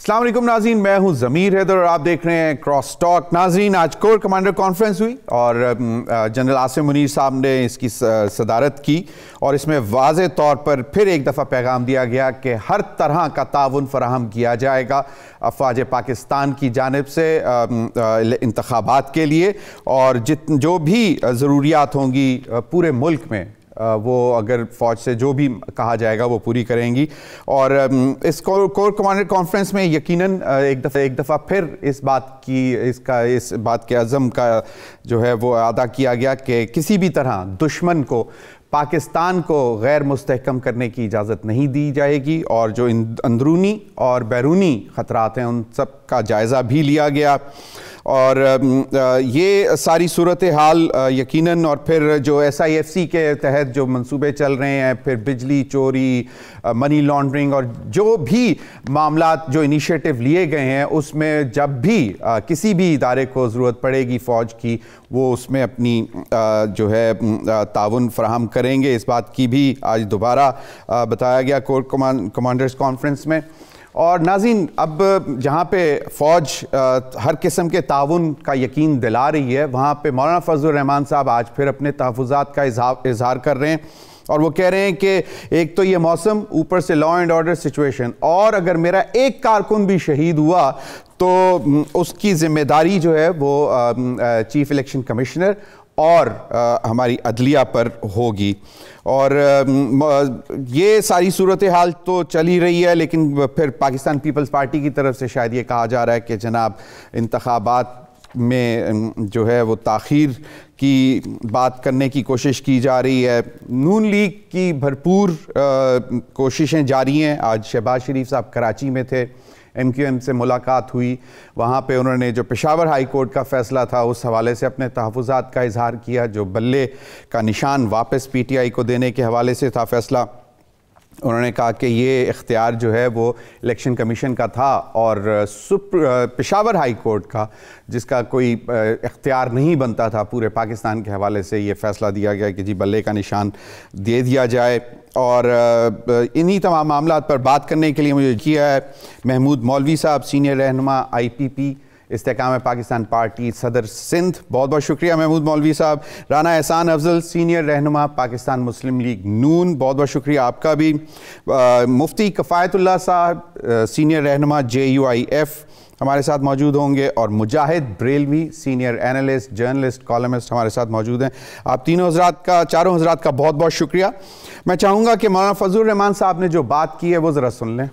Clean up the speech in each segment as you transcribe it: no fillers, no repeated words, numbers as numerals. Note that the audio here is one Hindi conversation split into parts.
अस्सलाम वालेकुम नाज़रीन, मैं हूं ज़मीर हैदर और आप देख रहे हैं क्रॉस टॉक। नाज़रीन, आज कोर कमांडर कॉन्फ्रेंस हुई और जनरल आसिम मुनीर साहब ने इसकी सदारत की और इसमें वाज़े तौर पर फिर एक दफ़ा पैगाम दिया गया कि हर तरह का ताउन फराहम किया जाएगा अफ़वाज पाकिस्तान की जानिब से इंतखाबात के लिए, और जो भी ज़रूरियात होंगी पूरे मुल्क में वो अगर फ़ौज से जो भी कहा जाएगा वो पूरी करेंगी। और इस कोर कमांडर कॉन्फ्रेंस में यकीनन एक दफ़ा फिर इस बात के अज़म का जो है वो अदा किया गया कि किसी भी तरह दुश्मन को, पाकिस्तान को गैर मुस्तहकम करने की इजाज़त नहीं दी जाएगी, और जो अंदरूनी और बैरूनी ख़तरात हैं उन सब का जायज़ा भी लिया गया। और ये सारी सूरत हाल यकीनन, और फिर जो SIFC के तहत जो मंसूबे चल रहे हैं, फिर बिजली चोरी, मनी लॉन्ड्रिंग और जो भी मामलात जो इनिशिएटिव लिए गए हैं, उसमें जब भी किसी भी इदारे को ज़रूरत पड़ेगी फ़ौज की, वो उसमें अपनी जो है ताउन फराहम करेंगे। इस बात की भी आज दोबारा बताया गया कोर कमांडर्स कॉन्फ्रेंस में। और नाज़रीन, अब जहाँ पे फ़ौज हर किस्म के ताउन का यकीन दिला रही है, वहाँ पे मौलाना फजलुर रहमान साहब आज फिर अपने तहफ़्फ़ुज़ात का इज़हार कर रहे हैं, और वो कह रहे हैं कि एक तो ये मौसम, ऊपर से लॉ एंड ऑर्डर सिचुएशन, और अगर मेरा एक कारकुन भी शहीद हुआ तो उसकी ज़िम्मेदारी जो है वो चीफ़ इलेक्शन कमिश्नर और हमारी अदलिया पर होगी। और ये सारी सूरत हाल तो चल ही रही है, लेकिन फिर पाकिस्तान पीपल्स पार्टी की तरफ से शायद ये कहा जा रहा है कि जनाब इंतखाबात में जो है वो ताख़ीर की बात करने की कोशिश की जा रही है। नून लीग की भरपूर कोशिशें जारी हैं। आज शहबाज शरीफ साहब कराची में थे, MQM से मुलाकात हुई, वहाँ पे उन्होंने जो पेशावर हाई कोर्ट का फ़ैसला था उस हवाले से अपने तहफ़्फ़ुज़ात का इज़हार किया। जो बल्ले का निशान वापस PTI को देने के हवाले से था फ़ैसला, उन्होंने कहा कि ये इख्तियार जो है वो इलेक्शन कमीशन का था और पेशावर हाई कोर्ट का, जिसका कोई इख्तियार नहीं बनता था पूरे पाकिस्तान के हवाले से, ये फ़ैसला दिया गया कि जी बल्ले का निशान दे दिया जाए। और इन्हीं तमाम मामलात पर बात करने के लिए मुझे किया है महमूद मौलवी साहब, सीनियर रहनुमा IPP इस्तेकाम पाकिस्तान पार्टी सदर सिंध। बहुत बहुत शुक्रिया महमूद मौलवी साहब। राना एहसान अफजल, सीनियर रहनुमा पाकिस्तान मुस्लिम लीग नून, बहुत बहुत शुक्रिया आपका भी। मुफ्ती कफ़ायतुल्लाह साहब, सीनियर रहनुमा JUIF हमारे साथ मौजूद होंगे, और Mujahid Barelvi, senior analyst, journalist, columnist हमारे साथ मौजूद हैं। आप चारों हज़रात का बहुत बहुत शुक्रिया। मैं चाहूँगा कि मौलाना फजलुर रहमान साहब ने जो बात की है वो ज़रा सुन लें।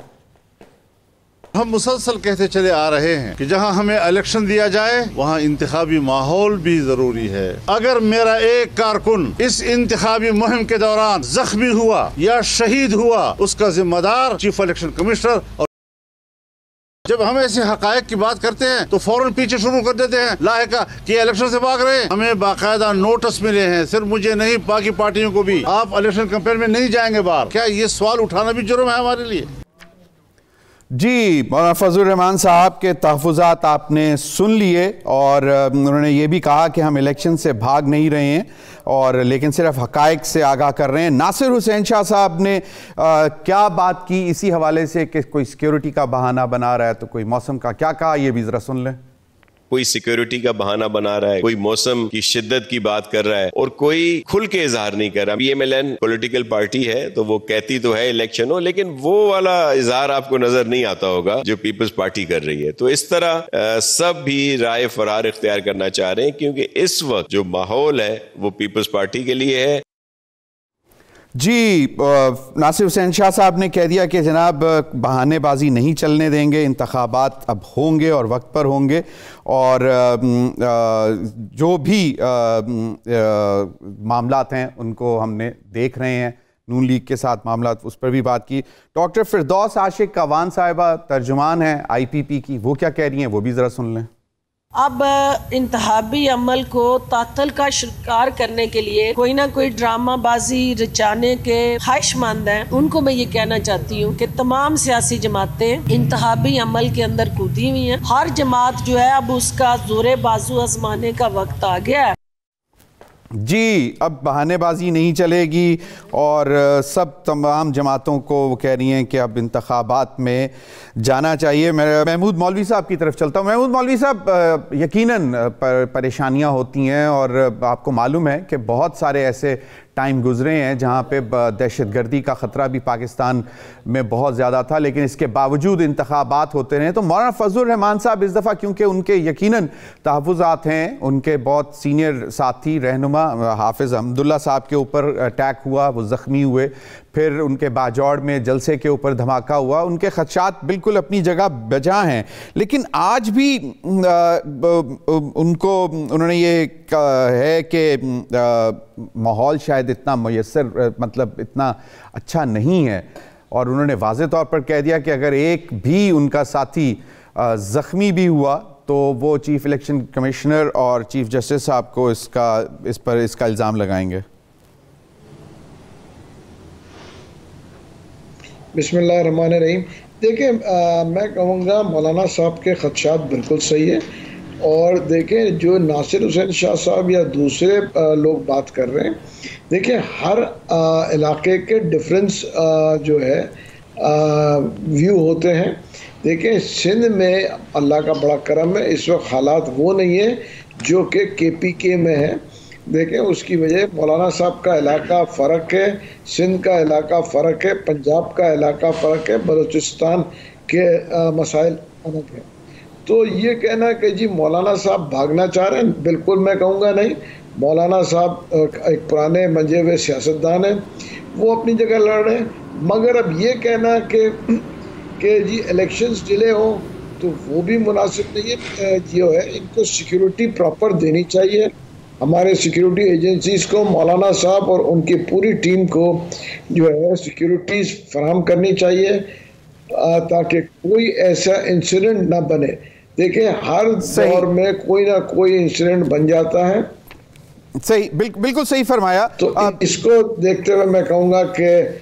हम मुसलसल कहते चले आ रहे हैं कि जहां हमें इलेक्शन दिया जाए वहां इंतखाबी माहौल भी जरूरी है। अगर मेरा एक कारकुन इस इंतखाबी मुहिम के दौरान जख्मी हुआ या शहीद हुआ, उसका जिम्मेदार चीफ इलेक्शन कमिश्नर। और जब हम ऐसे हकायक की बात करते हैं तो फौरन पीछे शुरू कर देते हैं लाहिका कि इलेक्शन से भाग रहे हैं। हमें बाकायदा नोटिस मिले हैं, सिर्फ मुझे नहीं बाकी पार्टियों को भी, आप इलेक्शन कैंपेन में नहीं जाएंगे बाहर। क्या ये सवाल उठाना भी जुर्म है हमारे लिए? जी, मौलाना फजलुर रहमान साहब के तहफ़्फ़ुज़ात आपने सुन लिए, और उन्होंने ये भी कहा कि हम इलेक्शन से भाग नहीं रहे हैं, और लेकिन सिर्फ हक़ाइक़ से आगाह कर रहे हैं। नासिर हुसैन शाह साहब ने क्या बात की इसी हवाले से कि कोई सिक्योरिटी का बहाना बना रहा है, तो कोई मौसम का क्या कहा, ये भी ज़रा सुन लें। कोई सिक्योरिटी का बहाना बना रहा है, कोई मौसम की शिद्दत की बात कर रहा है, और कोई खुल के इजहार नहीं कर रहा। PMLN पॉलिटिकल पार्टी है तो वो कहती तो है इलेक्शन हो, लेकिन वो वाला इजहार आपको नजर नहीं आता होगा जो पीपल्स पार्टी कर रही है। तो इस तरह सब भी राय फरार इख्तियार करना चाह रहे हैं, क्योंकि इस वक्त जो माहौल है वो पीपल्स पार्टी के लिए है। जी, नासिर हुसैन शाह साहब ने कह दिया कि जनाब बहानेबाजी नहीं चलने देंगे, इंतखाबात अब होंगे और वक्त पर होंगे, और जो भी मामलात हैं उनको हमने देख रहे हैं। नून लीग के साथ मामलात, उस पर भी बात की। डॉक्टर फिरदौस आशिक कवान साहिबा तर्जुमान हैं IPP की, वो क्या कह रही हैं वो भी ज़रा सुन लें। अब इंतहाबी अमल को तातल का शिकार करने के लिए कोई ना कोई ड्रामाबाजी रचाने के ख्वाहिशमंद हैं, उनको मैं ये कहना चाहती हूँ कि तमाम सियासी जमातें इंतहाबी अमल के अंदर कूदी हुई हैं। हर जमात जो है अब उसका जोरे बाजू आजमाने का वक्त आ गया है। जी, अब बहानेबाजी नहीं चलेगी और सब तमाम जमातों को वो कह रही हैं कि अब इंतखाबात में जाना चाहिए। मैं महमूद मौलवी साहब की तरफ चलता हूँ। महमूद मौलवी साहब, यकीनन परेशानियाँ होती हैं और आपको मालूम है कि बहुत सारे ऐसे टाइम गुजरे हैं जहाँ पे दहशतगर्दी का ख़तरा भी पाकिस्तान में बहुत ज़्यादा था, लेकिन इसके बावजूद इंतखाबात होते रहे। तो मौलाना फजलुर रहमान साहब इस दफ़ा, क्योंकि उनके यकीनन तहफ़्फ़ुज़ात हैं, उनके बहुत सीनियर साथी रहनुमा हाफिज़ अहमदुल्ला साहब के ऊपर अटैक हुआ, वो ज़ख्मी हुए, फिर उनके बाजौड़ में जलसे के ऊपर धमाका हुआ, उनके खदशात बिल्कुल अपनी जगह बजा हैं, लेकिन आज भी उन्होंने ये है कि माहौल शायद इतना मुयस्सर, मतलब इतना अच्छा नहीं है, और उन्होंने वाज़े तौर पर कह दिया कि अगर एक भी उनका साथी ज़ख्मी भी हुआ तो वो चीफ़ इलेक्शन कमिश्नर और चीफ़ जस्टिस साहब को इस पर इसका इल्ज़ाम लगाएंगे। बिस्मिल्लाहिर्रहमानिर्रहीम। देखिए, मैं कहूँगा मौलाना साहब के खदशात बिल्कुल सही है, और देखें जो नासिर हुसैन शाह साहब या दूसरे लोग बात कर रहे हैं, देखिए हर इलाके के डिफरेंस जो है व्यू होते हैं। देखें सिंध में अल्लाह का बड़ा करम है, इस वक्त हालात वो नहीं है जो कि KPK में है। देखें उसकी वजह मौलाना साहब का इलाका फ़र्क है, सिंध का इलाका फ़र्क है, पंजाब का इलाका फ़र्क है, बलूचिस्तान के मसाइल अलग है। तो ये कहना कि जी मौलाना साहब भागना चाह रहे हैं, बिल्कुल मैं कहूँगा नहीं। मौलाना साहब एक पुराने मंजे हुए सियासतदान हैं, वो अपनी जगह लड़ रहे हैं, मगर अब ये कहना कि जी इलेक्शंस डिले हो तो वो भी मुनासिब नहीं है। जो है इनको सिक्योरिटी प्रॉपर देनी चाहिए, हमारे सिक्योरिटी एजेंसीज़ को, मौलाना साहब और उनकी पूरी टीम को जो है सिक्योरिटीज़ फराहम करनी चाहिए ताकि कोई ऐसा इंसिडेंट ना बने। देखिए हर दौर में कोई ना कोई इंसिडेंट बन जाता है। सही, बिल्कुल सही फरमाया। तो इसको देखते हुए मैं कहूँगा कि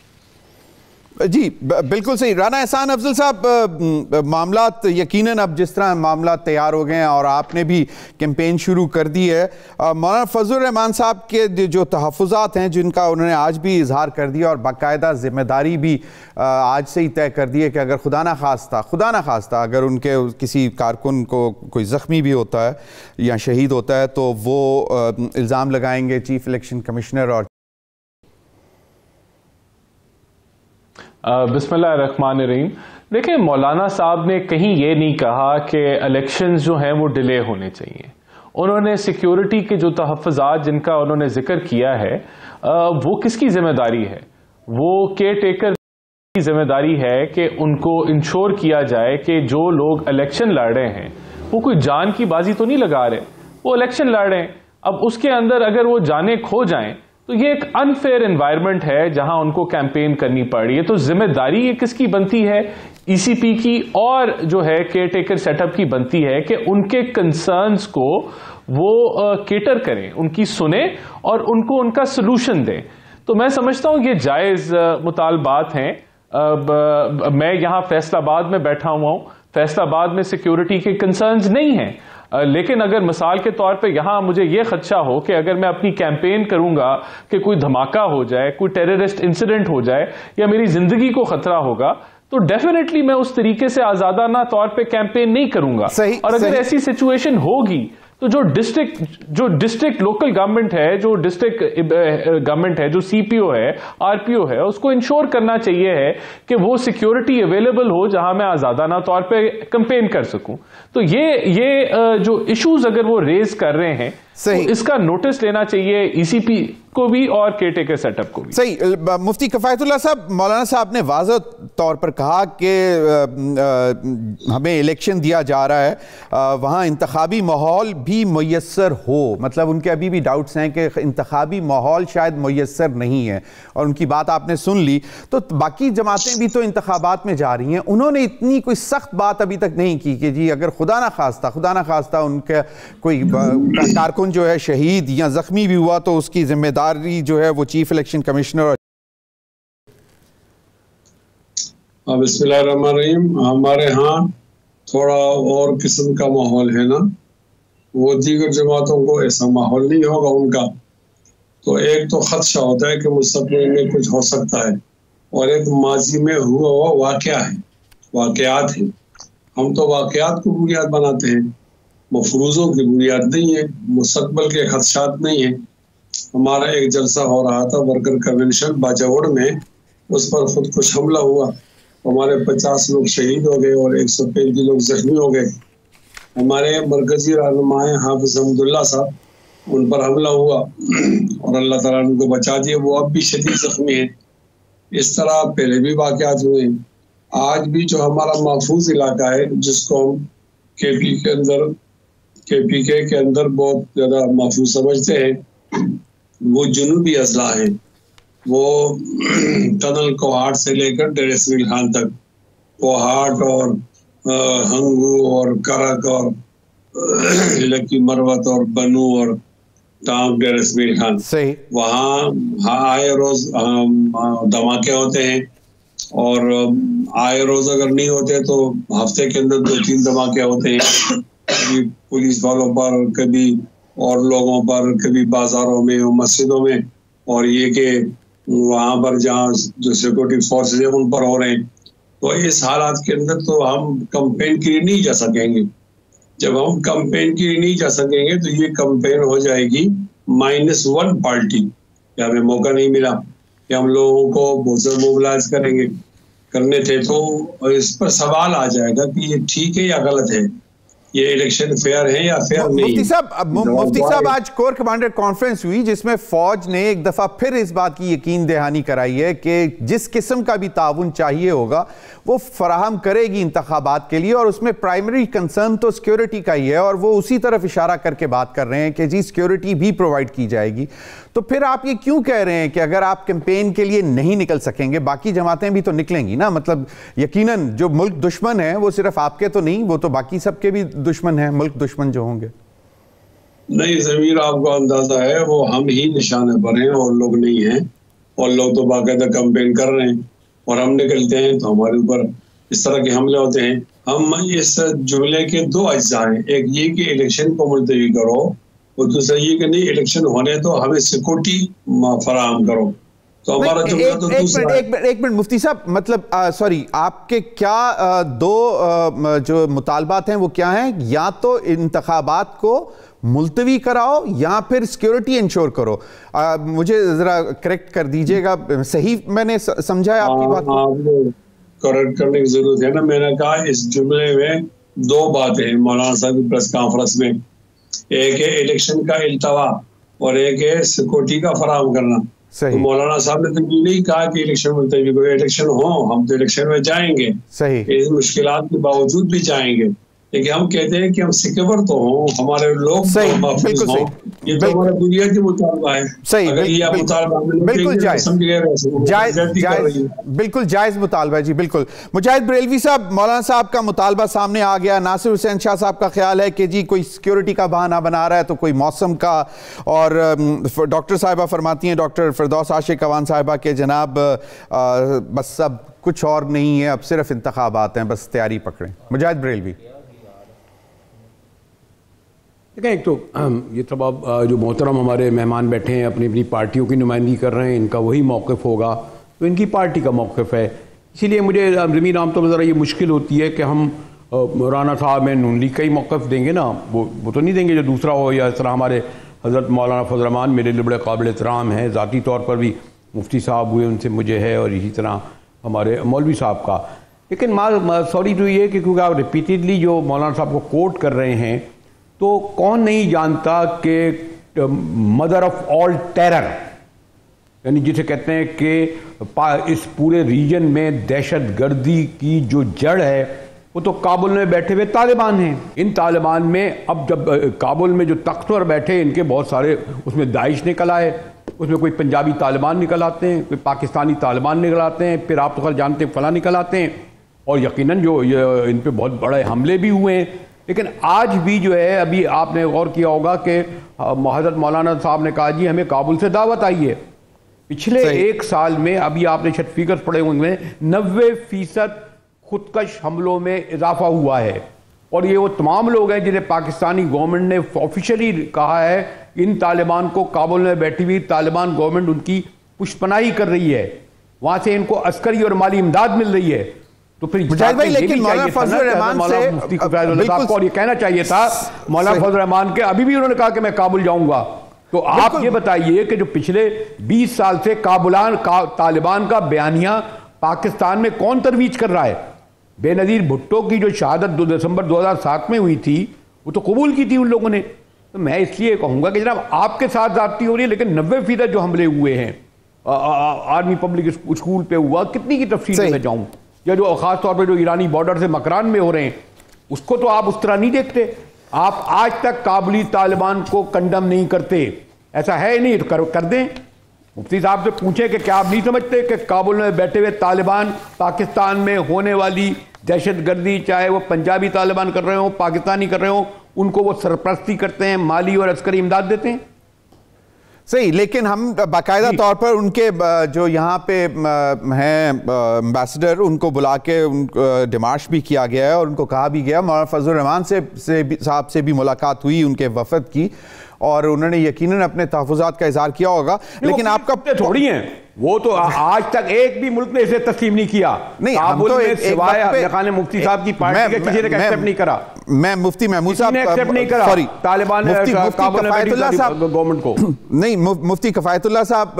जी बिल्कुल सही। राना एहसान अफजल साहब, मामलात यकीनन अब जिस तरह मामलात तैयार हो गए हैं और आपने भी कैंपेन शुरू कर दी है, मौलाना फजलुर रहमान साहब के जो तहफ़्फ़ुज़ात हैं जिनका उन्होंने आज भी इजहार कर दिया और बाकायदा ज़िम्मेदारी भी आज से ही तय कर दी है कि अगर खुदा ना खास्ता अगर उनके किसी कारकुन को कोई ज़ख्मी भी होता है या शहीद होता है तो वो इल्ज़ाम लगाएंगे चीफ़ इलेक्शन कमिश्नर और बिस्मिल्लाहिर्रहमानिर्रहीम। देखिए मौलाना साहब ने कहीं ये नहीं कहा कि इलेक्शंस जो हैं वो डिले होने चाहिए। उन्होंने सिक्योरिटी के जो तहफ़्फ़ुज़ात जिनका उन्होंने जिक्र किया है वो किसकी जिम्मेदारी है? वो केयर टेकर की जिम्मेदारी है कि उनको इंश्योर किया जाए कि जो लोग इलेक्शन लड़ रहे हैं वो कोई जान की बाजी तो नहीं लगा रहे, वो इलेक्शन लड़ रहे हैं। अब उसके अंदर अगर वो जाने खो जाएं तो ये एक अनफेयर एनवायरनमेंट है जहां उनको कैंपेन करनी पड़ रही है। तो जिम्मेदारी ये किसकी बनती है? ECP की और जो है केयर टेकर सेटअप की बनती है कि उनके कंसर्न्स को वो केटर करें, उनकी सुने और उनको उनका सोल्यूशन दें। तो मैं समझता हूं ये जायज़ मुतालबात हैं। मैं यहाँ फैसलाबाद में बैठा हुआ हूं, फैसलाबाद में सिक्योरिटी के कंसर्न्स नहीं हैं, लेकिन अगर मिसाल के तौर पे यहाँ मुझे ये खदशा हो कि अगर मैं अपनी कैंपेन करूंगा कि कोई धमाका हो जाए, कोई टेररिस्ट इंसिडेंट हो जाए या मेरी जिंदगी को खतरा होगा, तो डेफिनेटली मैं उस तरीके से आजादाना तौर पे कैंपेन नहीं करूंगा। और अगर ऐसी सिचुएशन होगी तो जो डिस्ट्रिक्ट लोकल गवर्नमेंट है, जो डिस्ट्रिक्ट गवर्नमेंट है, जो CPO है, RPO है, उसको इंश्योर करना चाहिए है कि वो सिक्योरिटी अवेलेबल हो जहां मैं आजादाना तौर पे कैंपेन कर सकूं। तो ये जो इश्यूज अगर वो रेज कर रहे हैं तो इसका नोटिस लेना चाहिए ECP को भी और केयर टेकर सेटअप को भी। सही। मुफ्ती किफायतुल्लाह साहब, मौलाना साहब ने वाज़ेह तौर पर कहा कि हमें इलेक्शन दिया जा रहा है, वहाँ इंतखाबी माहौल भी मुयस्सर हो, मतलब उनके अभी भी डाउट्स हैं कि इंतखाबी माहौल शायद मुयस्सर नहीं है, और उनकी बात आपने सुन ली। तो बाकी जमातें भी तो इंतखाबात में जा रही हैं, उन्होंने इतनी कोई सख्त बात अभी तक नहीं की कि जी अगर खुदा ना खास्ता उनका कोई कारकुन जो है शहीद या जख्मी भी हुआ तो उसकी जिम्मेदारी जो है वो चीफ इलेक्शन कमिश्नर। बिस्मिल्लाहिर्रहमानिर्रहीम। हमारे यहाँ थोड़ा और किस्म का माहौल है ना, वो दीगर जमातों को ऐसा माहौल नहीं होगा उनका तो एक तो खदशा होता है कि मुस्तकबिल में कुछ हो सकता है, और एक माजी में हुआ वाकया है, वाकयात है। हम तो वाकयात को बुनियाद बनाते हैं, मफरूज़ों की बुनियाद नहीं है, मुस्तकबिल के खदशात नहीं है। हमारा एक जलसा हो रहा था वर्कर कन्वेंशन बाजावड़ में, उस पर खुदकुश हमला हुआ, हमारे 50 लोग शहीद हो गए और 135 लोग जख्मी हो गए। हमारे मरकजी रहनुमाए हाफिज अहमदुल्ला साहब, उन पर हमला हुआ और अल्लाह ताला ने उनको बचा दिया, वो अब भी शदीद जख्मी है। इस तरह पहले भी वाक़यात हुए। आज भी जो हमारा महफूज इलाका है, जिसको हम KPK के अंदर बहुत ज़्यादा महफूज समझते हैं, वो जुनूबी अजला है। वो टनल कोहाट से लेकर डेरे इसमाइल खान तक, कोहाट और हंगू और करक और लकी मरवत और बनू और टांग डेरे इसमाइल खान, वहाँ आए रोज धमाके होते हैं, और आए रोज अगर नहीं होते तो हफ्ते के अंदर 2-3 धमाके होते हैं, कभी पुलिस वालों पर, कभी और लोगों पर, कभी बाजारों में और मस्जिदों में, और ये कि वहाँ पर जहाँ जो सिक्योरिटी फोर्सेज है उन पर हो रहे हैं। तो इस हालात के अंदर तो हम कंपेन के लिए नहीं जा सकेंगे। जब हम कंपेन के लिए नहीं जा सकेंगे तो ये कंपेन हो जाएगी -1 पार्टी, कि हमें मौका नहीं मिला कि हम लोगों को बहुत मोबिलाइज करने थे। तो इस पर सवाल आ जाएगा कि ये ठीक है या गलत है, ये इलेक्शन फेयर है या फेयर नहीं। मुफ्ती साहब आज कोर कमांडर कॉन्फ्रेंस हुई, जिसमें फौज ने एक दफा फिर इस बात की यकीन दहानी कराई है कि जिस किस्म का भी ताउन चाहिए होगा वो फराहम करेगी इंतखाबात के लिए, और उसमें प्राइमरी कंसर्न तो सिक्योरिटी का ही है, और वो उसी तरफ इशारा करके बात कर रहे हैं कि जी सिक्योरिटी भी प्रोवाइड की जाएगी। तो फिर आप ये क्यों कह रहे हैं कि अगर आप कैंपेन के लिए नहीं निकल सकेंगे, बाकी जमातें भी तो निकलेंगी ना? मतलब यकीनन जो मुल्क दुश्मन है वो सिर्फ आपके तो नहीं, वो तो बाकी सबके भी दुश्मन है, मुल्क दुश्मन जो होंगे। नहीं ज़मीर, आपको अंदाजा है वो हम ही निशाने पर हैं और लोग नहीं हैं, और लोग तो बाकायदा कैंपेन कर रहे हैं, और हम निकलते हैं तो हमारे ऊपर इस तरह के हमले होते हैं। हम इस जुमले के 2 अज्जा हैं, एक ये कि इलेक्शन को मुलतवी करो, और दूसरा ये कि नहीं इलेक्शन होने तो हमें सिक्योरिटी फराहम करो। तो हमारा जुमला तो दूसरा। एक मिनट मुफ्ती साहब, मतलब सॉरी, आपके क्या 2 जो मुतालबात हैं वो क्या हैं? या तो इंतखाबात को मुलतवी कराओ या फिर सिक्योरिटी इंश्योर करो। मुझे जरा करेक्ट कर दीजिएगा, सही मैंने समझा है आपकी बात को? करेक्ट करने की जरूरत है ना। मैंने कहा इस जुमले में 2 बातें हैं मौलाना साहब की प्रेस कॉन्फ्रेंस में, एक है इलेक्शन का इल्तवा और एक है सिक्योरिटी का फराहम करना। तो मौलाना साहब ने तो ये नहीं कहा कि इलेक्शन मुलतवी करो, इलेक्शन हो, हम तो इलेक्शन में जाएंगे, इस मुश्किलात के बावजूद भी जाएंगे, लेकिन हम कहते हैं कि हम सिक्योर तो हों, हमारे लोग महफूज हों। ये तो हमारा दुनिया की मुतालबा है। सही, अगर ये मुतालबा बिल्कुल जायज मुतालबा है जी, बिल्कुल। मुजाहिद बरेलवी साहब, मौलाना साहब का मुतालबा सामने आ गया। नासिर हुसैन शाह साहब का ख्याल है कि जी कोई सिक्योरिटी का बहाना बना रहा है तो कोई मौसम का, और डॉक्टर साहिबा फरमाती हैं, डॉक्टर फिरदौस आशिक अवान साहिबा के जनाब बस सब कुछ और नहीं है, अब सिर्फ इंतखाबात हैं, बस तैयारी पकड़ें। मुजाहिद बरेलवी। देखें, एक तो ये तमाम जो मोहतरम हमारे मेहमान बैठे हैं अपनी अपनी पार्टियों की नुमाइंदगी कर रहे हैं, इनका वही मौक़िफ़ होगा तो इनकी पार्टी का मौक़िफ़ है। इसीलिए मुझे ज़मीन आमतौर पर ज़रा ये मुश्किल होती है कि हम राना साहब में नून लीग का ही मौक़िफ़ देंगे ना, वो तो नहीं देंगे जो दूसरा हो। या इस तरह हमारे हज़रत मौलाना फजल रहमान मेरे लिए बड़े काबिल एहतराम हैं, ज़ाती तौर पर भी मुफ्ती साहब हुए उनसे मुझे है, और इसी तरह हमारे मौलवी साहब का। लेकिन सॉरी तो ये कि क्योंकि आप रिपीटेडली जो मौलाना साहब को कोट कर रहे हैं, तो कौन नहीं जानता कि मदर ऑफ ऑल टेरर, यानी जिसे कहते हैं कि इस पूरे रीजन में दहशत गर्दी की जो जड़ है वो तो काबुल में बैठे हुए तालिबान हैं। इन तालिबान में अब जब काबुल में जो तख्त पर बैठे इनके बहुत सारे, उसमें दाइश निकल आए, उसमें कोई पंजाबी तालिबान निकल आते हैं, कोई पाकिस्तानी तालिबान निकल आते हैं, फिर आप तो खैर जानते हैं फलां निकल आते हैं, और यकीनन जो इन पे बहुत बड़े हमले भी हुए हैं। लेकिन आज भी जो है, अभी आपने गौर किया होगा कि हज़रत मौलाना साहब ने कहा जी हमें काबुल से दावत आई है। पिछले 1 साल में, अभी आपने शायद फिगर्स पढ़े होंगे, 90% खुदकश हमलों में इजाफा हुआ है। और ये वो तमाम लोग हैं जिन्हें पाकिस्तानी गवर्नमेंट ने ऑफिशियली कहा है इन तालिबान को, काबुल में बैठी हुई तालिबान गवर्नमेंट उनकी पुष्पनाही कर रही है, वहां से इनको अस्करी और माली इमदाद मिल रही है। तो फिर मुजाहिद भाई, लेकिन मौलाना फजल रहमान से मुफ्ती आपको ये कहना चाहिए था, मौलाना फजल रहमान के अभी भी उन्होंने कहा कि मैं काबुल जाऊंगा। तो आप ये बताइए कि जो पिछले 20 साल से तालिबान का बयानिया पाकिस्तान में कौन तरवीज कर रहा है? बेनजीर भुट्टो की जो शहादत 2 दिसंबर 2007 में हुई थी वो तो कबूल की थी उन लोगों ने। तो मैं इसलिए कहूंगा कि जनाब आपके साथ जाती हो रही है, लेकिन 90% जो हमले हुए हैं आर्मी पब्लिक स्कूल पे हुआ, कितनी की तफसील में जाऊं, या जो खास तौर पे जो ईरानी बॉर्डर से मकरान में हो रहे हैं उसको तो आप उस तरह नहीं देखते। आप आज तक काबुली तालिबान को कंडम नहीं करते, ऐसा है नहीं तो कर दें। मुफ्ती साहब से पूछें कि क्या आप नहीं समझते कि काबुल में बैठे हुए तालिबान पाकिस्तान में होने वाली दहशतगर्दी, चाहे वो पंजाबी तालिबान कर रहे हो, पाकिस्तानी कर रहे हो, उनको वो सरपरस्ती करते हैं, माली और अस्करी इमदाद देते हैं? सही, लेकिन हम बाकायदा तौर पर उनके जो यहाँ पे हैं एम्बेसडर, उनको बुला के डिमार्श भी किया गया है और उनको कहा भी गया। मौलाना फजल रहमान साहब से भी मुलाकात हुई उनके वफद की और उन्होंने यकीनन अपने तहफ़्फ़ुज़ात का इज़हार किया होगा। लेकिन आपका थोड़ी है वो, तो आज तक एक भी मुल्क ने इसे तस्लीम नहीं किया। नहीं, हम तो सिवाय मुफ्ती साहब की पार्टी के किसी ने एक्सेप्ट नहीं करा। मैं मुफ्ती महमूद साहब एक्सेप्ट नहीं करा, सॉरी तालिबान गवर्नमेंट को नहीं। मुफ्ती कफ़ायतुल्लाह साहब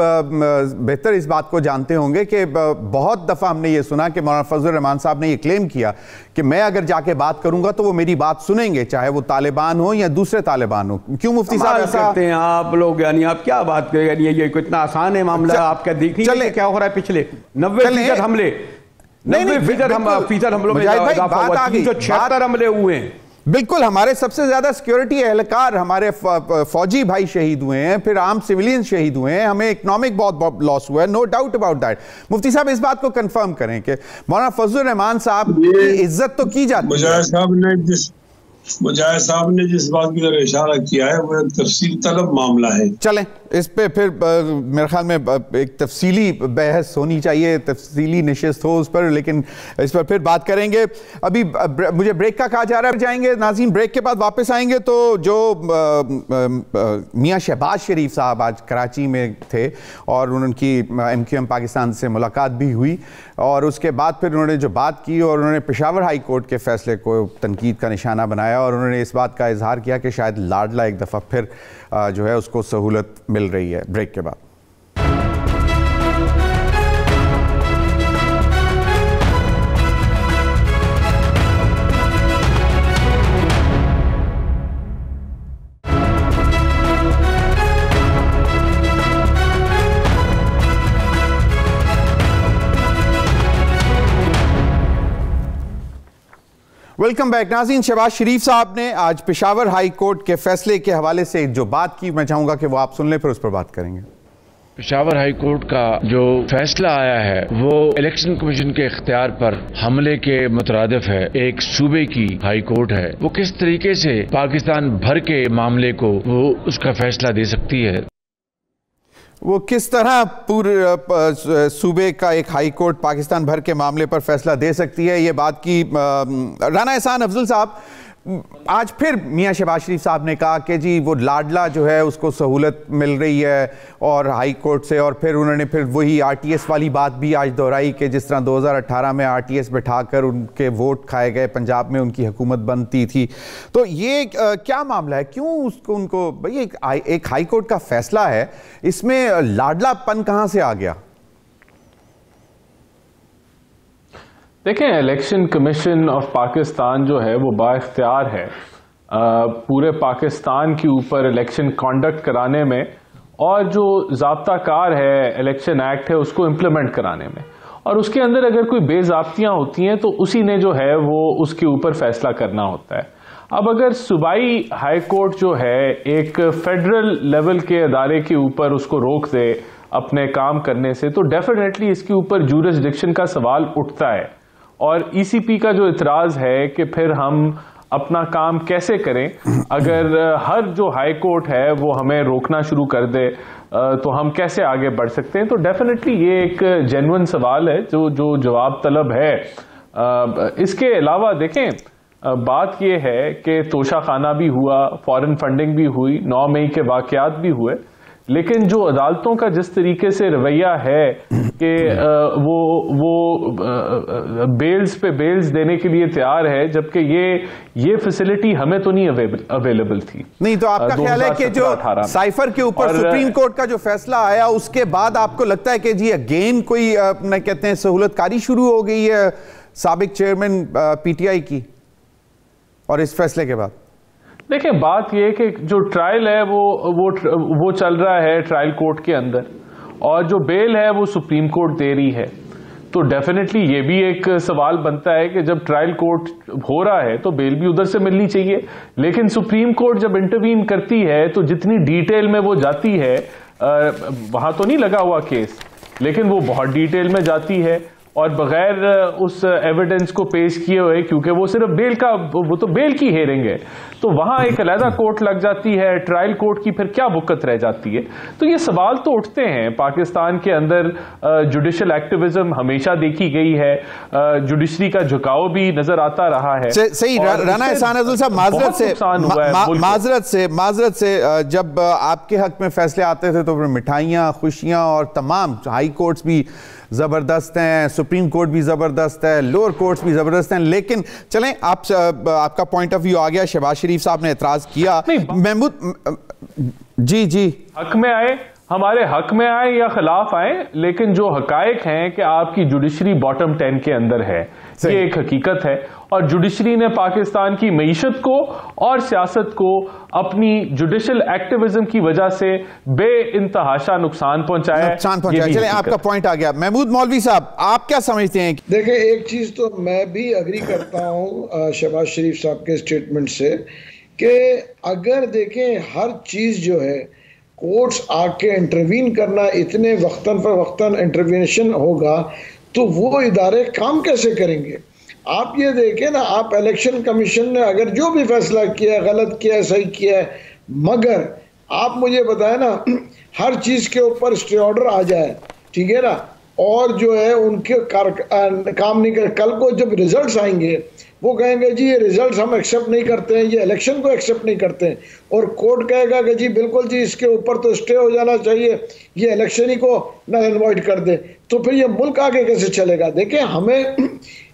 बेहतर इस बात को जानते होंगे कि बहुत दफ़ा हमने ये सुना कि मौलाना फजल रहमान साहब ने ये क्लेम किया कि मैं अगर जाके बात करूंगा तो वो मेरी बात सुनेंगे, चाहे वो तालिबान हो या दूसरे तालिबान हो। क्यों मुफ्ती साहब ऐसा करते हैं आप लोग? यानी आप क्या बात करें, ये इतना आसान है मामला? आपका देखिए क्या हो रहा है पिछले 90% हमले, 90% हमलों में 376 हमले हुए हैं। बिल्कुल, हमारे सबसे ज्यादा सिक्योरिटी एहलकार, हमारे फौजी भाई शहीद हुए हैं, फिर आम सिविलियन शहीद हुए हैं, हमें इकोनॉमिक बहुत लॉस हुआ है, नो डाउट अबाउट दैट। मुफ्ती साहब इस बात को कंफर्म करें कि मौलाना फजल रहमान साहब की इज्जत तो की जाती है। मुजाहिद साहब ने जिस बात की तरफ इशारा किया है वो तफसील तलब मामला है। चलें इस पे फिर मेरे ख्याल में एक तफसीली बहस होनी चाहिए, तफसीली नशिस्त हो उस पर, लेकिन इस पर फिर बात करेंगे। अभी मुझे ब्रेक का कहा जा रहा है, जाएंगे नाज़रीन, ब्रेक के बाद वापस आएंगे। तो जो मियाँ शहबाज शरीफ साहब आज कराची में थे और उनकी MQM पाकिस्तान से मुलाकात भी हुई और उसके बाद फिर उन्होंने जो बात की और उन्होंने पेशावर हाई कोर्ट के फैसले को तनकीद का निशाना बनाया और उन्होंने इस बात का इजहार किया कि शायद लाडला एक दफ़ा फिर जो है उसको सहूलत मिल रही है। ब्रेक के बाद वेलकम बैक नाज़रीन। शहबाज शरीफ साहब ने आज पेशावर हाई कोर्ट के फैसले के हवाले से जो बात की, मैं चाहूंगा कि वो आप सुन लें, फिर उस पर बात करेंगे। पेशावर हाई कोर्ट का जो फैसला आया है वो इलेक्शन कमीशन के इख्तियार पर हमले के मुतरादिफ है। एक सूबे की हाई कोर्ट है, वो किस तरीके से पाकिस्तान भर के मामले को वो उसका फैसला दे सकती है, वो किस तरह पूरे सूबे का एक हाई कोर्ट पाकिस्तान भर के मामले पर फैसला दे सकती है, ये बात की राना एहसान अफजल साहब आज फिर मियाँ शहबाज शरीफ साहब ने कहा कि जी वो लाडला जो है उसको सहूलत मिल रही है और हाई कोर्ट से, और फिर उन्होंने फिर वही RTS वाली बात भी आज दोहराई कि जिस तरह 2018 में RTS बिठाकर उनके वोट खाए गए, पंजाब में उनकी हुकूमत बनती थी। तो ये क्या मामला है, क्यों उसको उनको भाई एक हाई कोर्ट का फैसला है, इसमें लाडलापन कहाँ से आ गया? देखें, इलेक्शन कमीशन ऑफ पाकिस्तान जो है वो बाइख्तियार है पूरे पाकिस्तान के ऊपर इलेक्शन कंडक्ट कराने में और जो ज़ाब्ता कार है, इलेक्शन एक्ट है, उसको इम्प्लीमेंट कराने में, और उसके अंदर अगर कोई बेज़ाब्तियाँ होती हैं तो उसी ने जो है वो उसके ऊपर फैसला करना होता है। अब अगर सूबाई हाई कोर्ट जो है एक फेडरल लेवल के अदारे के ऊपर उसको रोक दे अपने काम करने से, तो डेफिनेटली इसके ऊपर जूरिसडिक्शन का सवाल उठता है। और ECP का जो इतराज़ है कि फिर हम अपना काम कैसे करें, अगर हर जो हाई कोर्ट है वो हमें रोकना शुरू कर दे तो हम कैसे आगे बढ़ सकते हैं, तो डेफिनेटली ये एक जेन्युइन सवाल है जो जवाब तलब है। इसके अलावा देखें, बात यह है कि तोशाखाना भी हुआ, फॉरेन फंडिंग भी हुई, 9 मई के वाकयात भी हुए, लेकिन जो अदालतों का जिस तरीके से रवैया है कि वो बेल्स पे बेल्स देने के लिए तैयार है, जबकि ये फैसिलिटी हमें तो नहीं अवेलेबल थी। नहीं तो आपका ख्याल है कि जो साइफर के ऊपर सुप्रीम कोर्ट का जो फैसला आया उसके बाद आपको लगता है कि जी अगेन कोई कहते हैं सहूलतकारी शुरू हो गई है साबिक चेयरमैन पीटीआई की, और इस फैसले के बाद? देखिए, बात यह कि जो ट्रायल है वो चल रहा है ट्रायल कोर्ट के अंदर, और जो बेल है वो सुप्रीम कोर्ट दे रही है। तो डेफिनेटली ये भी एक सवाल बनता है कि जब ट्रायल कोर्ट हो रहा है तो बेल भी उधर से मिलनी चाहिए, लेकिन सुप्रीम कोर्ट जब इंटरवीन करती है तो जितनी डिटेल में वो जाती है, वहां तो नहीं लगा हुआ केस, लेकिन वो बहुत डिटेल में जाती है और बगैर उस एविडेंस को पेश किए हुए, क्योंकि वो सिर्फ वो तो बेल की हेयरिंग है, तो वहां एक अलग कोर्ट लग जाती है, ट्रायल कोर्ट की फिर क्या बुकत रह जाती है। तो ये सवाल तो उठते हैं। पाकिस्तान के अंदर जुडिशल एक्टिविज्म हमेशा देखी गई है, जुडिशरी का झुकाव भी नजर आता रहा है। सही राना एहसान अफजल साहब, माजरत से जब आपके हक में फैसले आते थे तो मिठाइयाँ, खुशियाँ, और तमाम हाई कोर्ट्स भी जबरदस्त हैं, सुप्रीम कोर्ट भी जबरदस्त है, लोअर कोर्ट्स भी जबरदस्त हैं, लेकिन चलें आपका पॉइंट ऑफ व्यू आ गया। शहबाज शरीफ साहब ने एतराज किया। महमूद जी हक में आए, हमारे हक में आए या खिलाफ आए, लेकिन जो हकायक हैं कि आपकी जुडिशरी बॉटम 10 के अंदर है, ये एक हकीकत है। और जुडिशरी ने पाकिस्तान की मईशत को और सियासत को अपनी जुडिशल एक्टिविज्म की वजह से बेइंतहाशा नुकसान पहुंचाया। चले, आपका पॉइंट आ गया। महमूद मौलवी साहब, आप क्या समझते हैं? देखिए, एक चीज तो मैं भी अग्री करता हूं शहबाज शरीफ साहब के स्टेटमेंट से कि अगर देखें हर चीज जो है कोर्ट्स आके इंटरवीन करना, इतने वक्तन पर वक्तन इंटरवेंशन होगा, तो वो इदारे काम कैसे करेंगे? आप ये देखें ना, आप इलेक्शन कमीशन ने अगर जो भी फैसला किया है, गलत किया है, सही किया है, मगर आप मुझे बताएं ना, हर चीज के ऊपर स्टे ऑर्डर आ जाए, ठीक है ना, और जो है उनके काम नहीं कर, कल को जब रिजल्ट्स आएंगे वो कहेंगे जी ये रिजल्ट्स हम एक्सेप्ट नहीं करते हैं, ये इलेक्शन को एक्सेप्ट नहीं करते हैं, और कोर्ट कहेगा कि जी बिल्कुल जी इसके ऊपर तो स्टे हो जाना चाहिए, ये इलेक्शन ही को ना इन्वाइट कर दे, तो फिर ये मुल्क आगे कैसे चलेगा? देखिए, हमें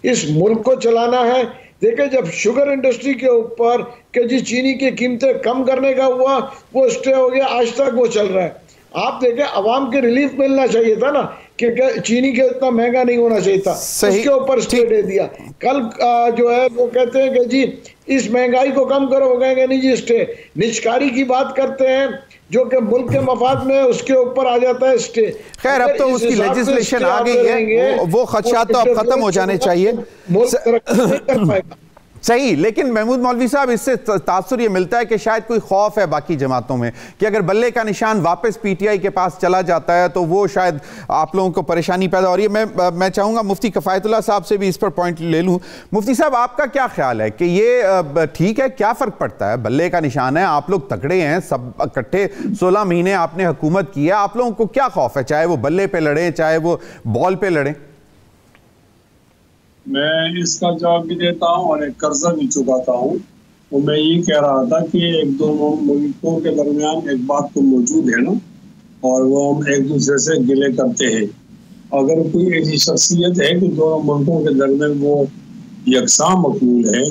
इस मुल्क को चलाना है। देखिए, जब शुगर इंडस्ट्री के ऊपर कि जी चीनी की कीमतें कम करने का हुआ, वो स्टे हो गया, आज तक वो चल रहा है। आप देखें, अवाम के रिलीफ मिलना चाहिए था ना, कि चीनी के इतना महंगा नहीं होना चाहिए था, उसके ऊपर स्टे दे दिया। कल जो है वो कहते हैं कि जी इस महंगाई को कम करो, वो कहेंगे नहीं जी स्टे। निजकारी की बात करते हैं जो कि मुल्क के मफाद में, उसके ऊपर आ जाता है स्टे। खैर, अब तो उसकी लेजिस्लेशन आ गई है, वो खदशात तो अब खत्म हो जाने चाहिए। मुल्क तरक्की नहीं कर पाएगा। सही, लेकिन महमूद मौलवी साहब, इससे तासुर ये मिलता है कि शायद कोई खौफ है बाकी जमातों में कि अगर बल्ले का निशान वापस पीटीआई के पास चला जाता है तो वो शायद आप लोगों को परेशानी पैदा हो रही है। मैं चाहूंगा मुफ्ती कफायतुल्लाह साहब से भी इस पर पॉइंट ले लूं। मुफ्ती साहब, आपका क्या ख्याल है कि ये ठीक है, क्या फर्क पड़ता है? बल्ले का निशान है, आप लोग तगड़े हैं, सब इकट्ठे 16 महीने आपने हुकूमत की है, आप लोगों को क्या खौफ है, चाहे वो बल्ले पे लड़े, चाहे वो बॉल पे लड़े? मैं इसका जवाब भी देता हूँ और एक कर्जा भी चुकाता हूँ। तो मैं ये कह रहा था कि एक दो मुल्कों के दरमियान एक बात तो मौजूद है ना, और वो हम एक दूसरे से गिले करते हैं। अगर कोई ऐसी शख्सियत है कि दोनों मुल्कों के दरमियान वो यकसा मकबूल है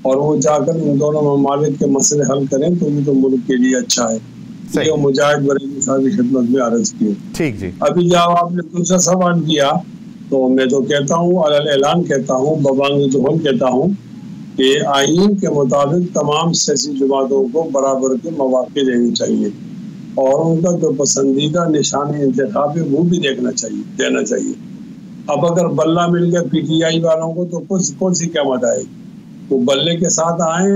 और वो जाकर इन दोनों ममालिक के मसले हल करें, तो ये तो मुल्क के लिए अच्छा है। जो मुजाहिद बरेली साहब की खिदमत में अर्ज की। ठीक जी। अभी जब आपने दूसरा सवाल किया तो मैं तो कहता हूँ, अलल ऐलान कहता हूँ, बबांग जुहन कहता हूँ कि आईन के मुताबिक तमाम सियासी जमातों को बराबर के मौके देने चाहिए और उनका जो पसंदीदा निशानी इंतखाब है वो भी देना चाहिए। अब अगर बल्ला मिल गया पीटीआई वालों को तो कौन सी क्या मत आएगी? वो बल्ले के साथ आए।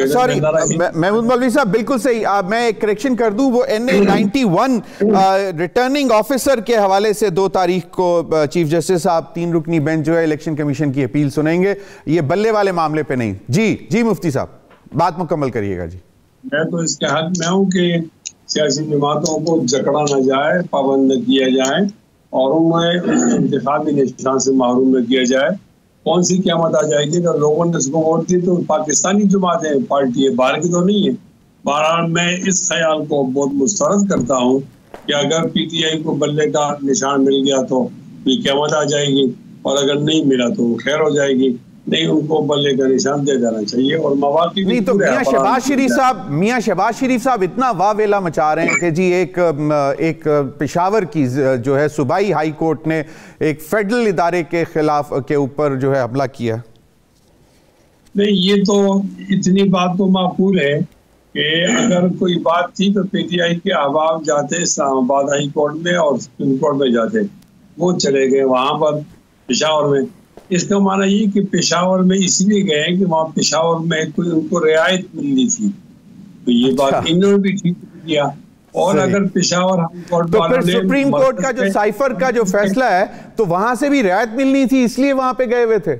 सॉरी महमूद मौलवी साहब, बिल्कुल सही। मैं एक करेक्शन कर दूं, वो NA-91 रिटर्निंग ऑफिसर के हवाले से 2 तारीख को चीफ जस्टिस साहब 3 रुकनी बेंच जो है इलेक्शन कमीशन की अपील सुनेंगे, ये बल्ले वाले मामले पे नहीं। जी मुफ्ती साहब, बात मुकम्मल करिएगा। जी, मैं तो इसके हक में हूँ कि सियासी जमातों को जकड़ा न जाए, पाबंद किया जाए और उन्हें इंतखाबी निशान से महरूम न किया जाए। कौन सी क़यामत आ जाएगी? अगर लोगों ने उसको वोट दी तो पाकिस्तानी जमात है, पार्टी है, बाहर की तो नहीं है। बहरहाल मैं इस ख्याल को बहुत मुस्तरद करता हूँ कि अगर पीटीआई को बल्ले का निशान मिल गया तो ये क़यामत आ जाएगी, और अगर नहीं मिला तो खैर हो जाएगी। नहीं, उनको बल्ले का निशान दे देना चाहिए। और मवाक़ी नहीं तो मियां शहबाज शरीफ साहब इतना वावेला मचा रहे हैं कि जी एक पेशावर की जो है सूबाई हाई कोर्ट ने एक फेडरल इदारे के खिलाफ के ऊपर जो है हमला किया। नहीं, ये तो इतनी बात तो माकूल है कि अगर कोई बात थी तो पीटीआई के अहबाब जाते इस्लामाबाद हाई कोर्ट में और सुप्रीम कोर्ट में जाते, वो चले गए वहां पर पेशावर में। इसका माना ये कि पेशावर में इसलिए गए कि वहाँ पेशावर में कोई उनको रियायत मिलनी थी, तो ये बात इन्होंने भी ठीक किया। और अगर पेशावर हाई कोर्ट तो फिर सुप्रीम कोर्ट का जो साइफर का जो फैसला है तो वहां से भी रियायत मिलनी थी, इसलिए वहां पे गए हुए थे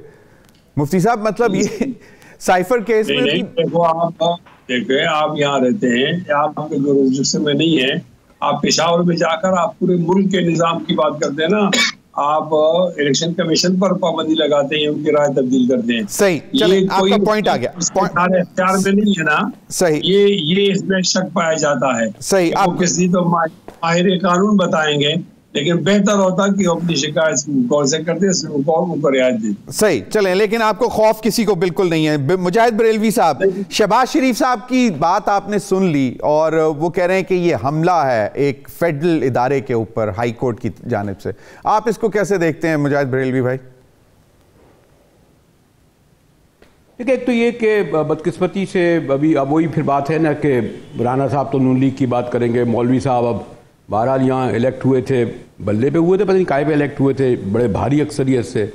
मुफ्ती साहब। मतलब ये साइफर केस में नहीं, देखो आप यहाँ रहते हैं, आपके जुरिस्डिक्शन में नहीं है। आप पेशावर में जाकर आप पूरे मुल्क के निजाम की बात करते हैं ना, आप इलेक्शन कमीशन पर पाबंदी लगाते हैं, उनकी राय तब्दील करते हैं। सही, चलिए आपका पॉइंट आ गया। सारे इख्तियार में नहीं है ना। सही, ये इसमें शक पाया जाता है। सही, आप किसी तो माहिर कानून बताएंगे, लेकिन बेहतर होता कि अपनी शिकायत कौन से करते उनको रियायत दे। सही, चलें, लेकिन आपको खौफ किसी को बिल्कुल नहीं है। मुजाहिद बरेलवी साहब, शहबाज शरीफ साहब की बात आपने सुन ली और वो कह रहे हैं कि ये हमला है एक फेडरल इदारे के ऊपर हाई कोर्ट की जानिब से। आप इसको कैसे देखते हैं मुजाहिद बरेलवी भाई? देखिए, एक तो ये कि बदकिस्मती से अभी अब वही फिर बात है ना कि राना साहब तो नून लीग की बात करेंगे, मौलवी साहब अब बहरहाल यहाँ इलेक्ट हुए थे, बल्ले पे हुए थे, पता नहीं काय पे इलेक्ट हुए थे, बड़े भारी अक्सरियत से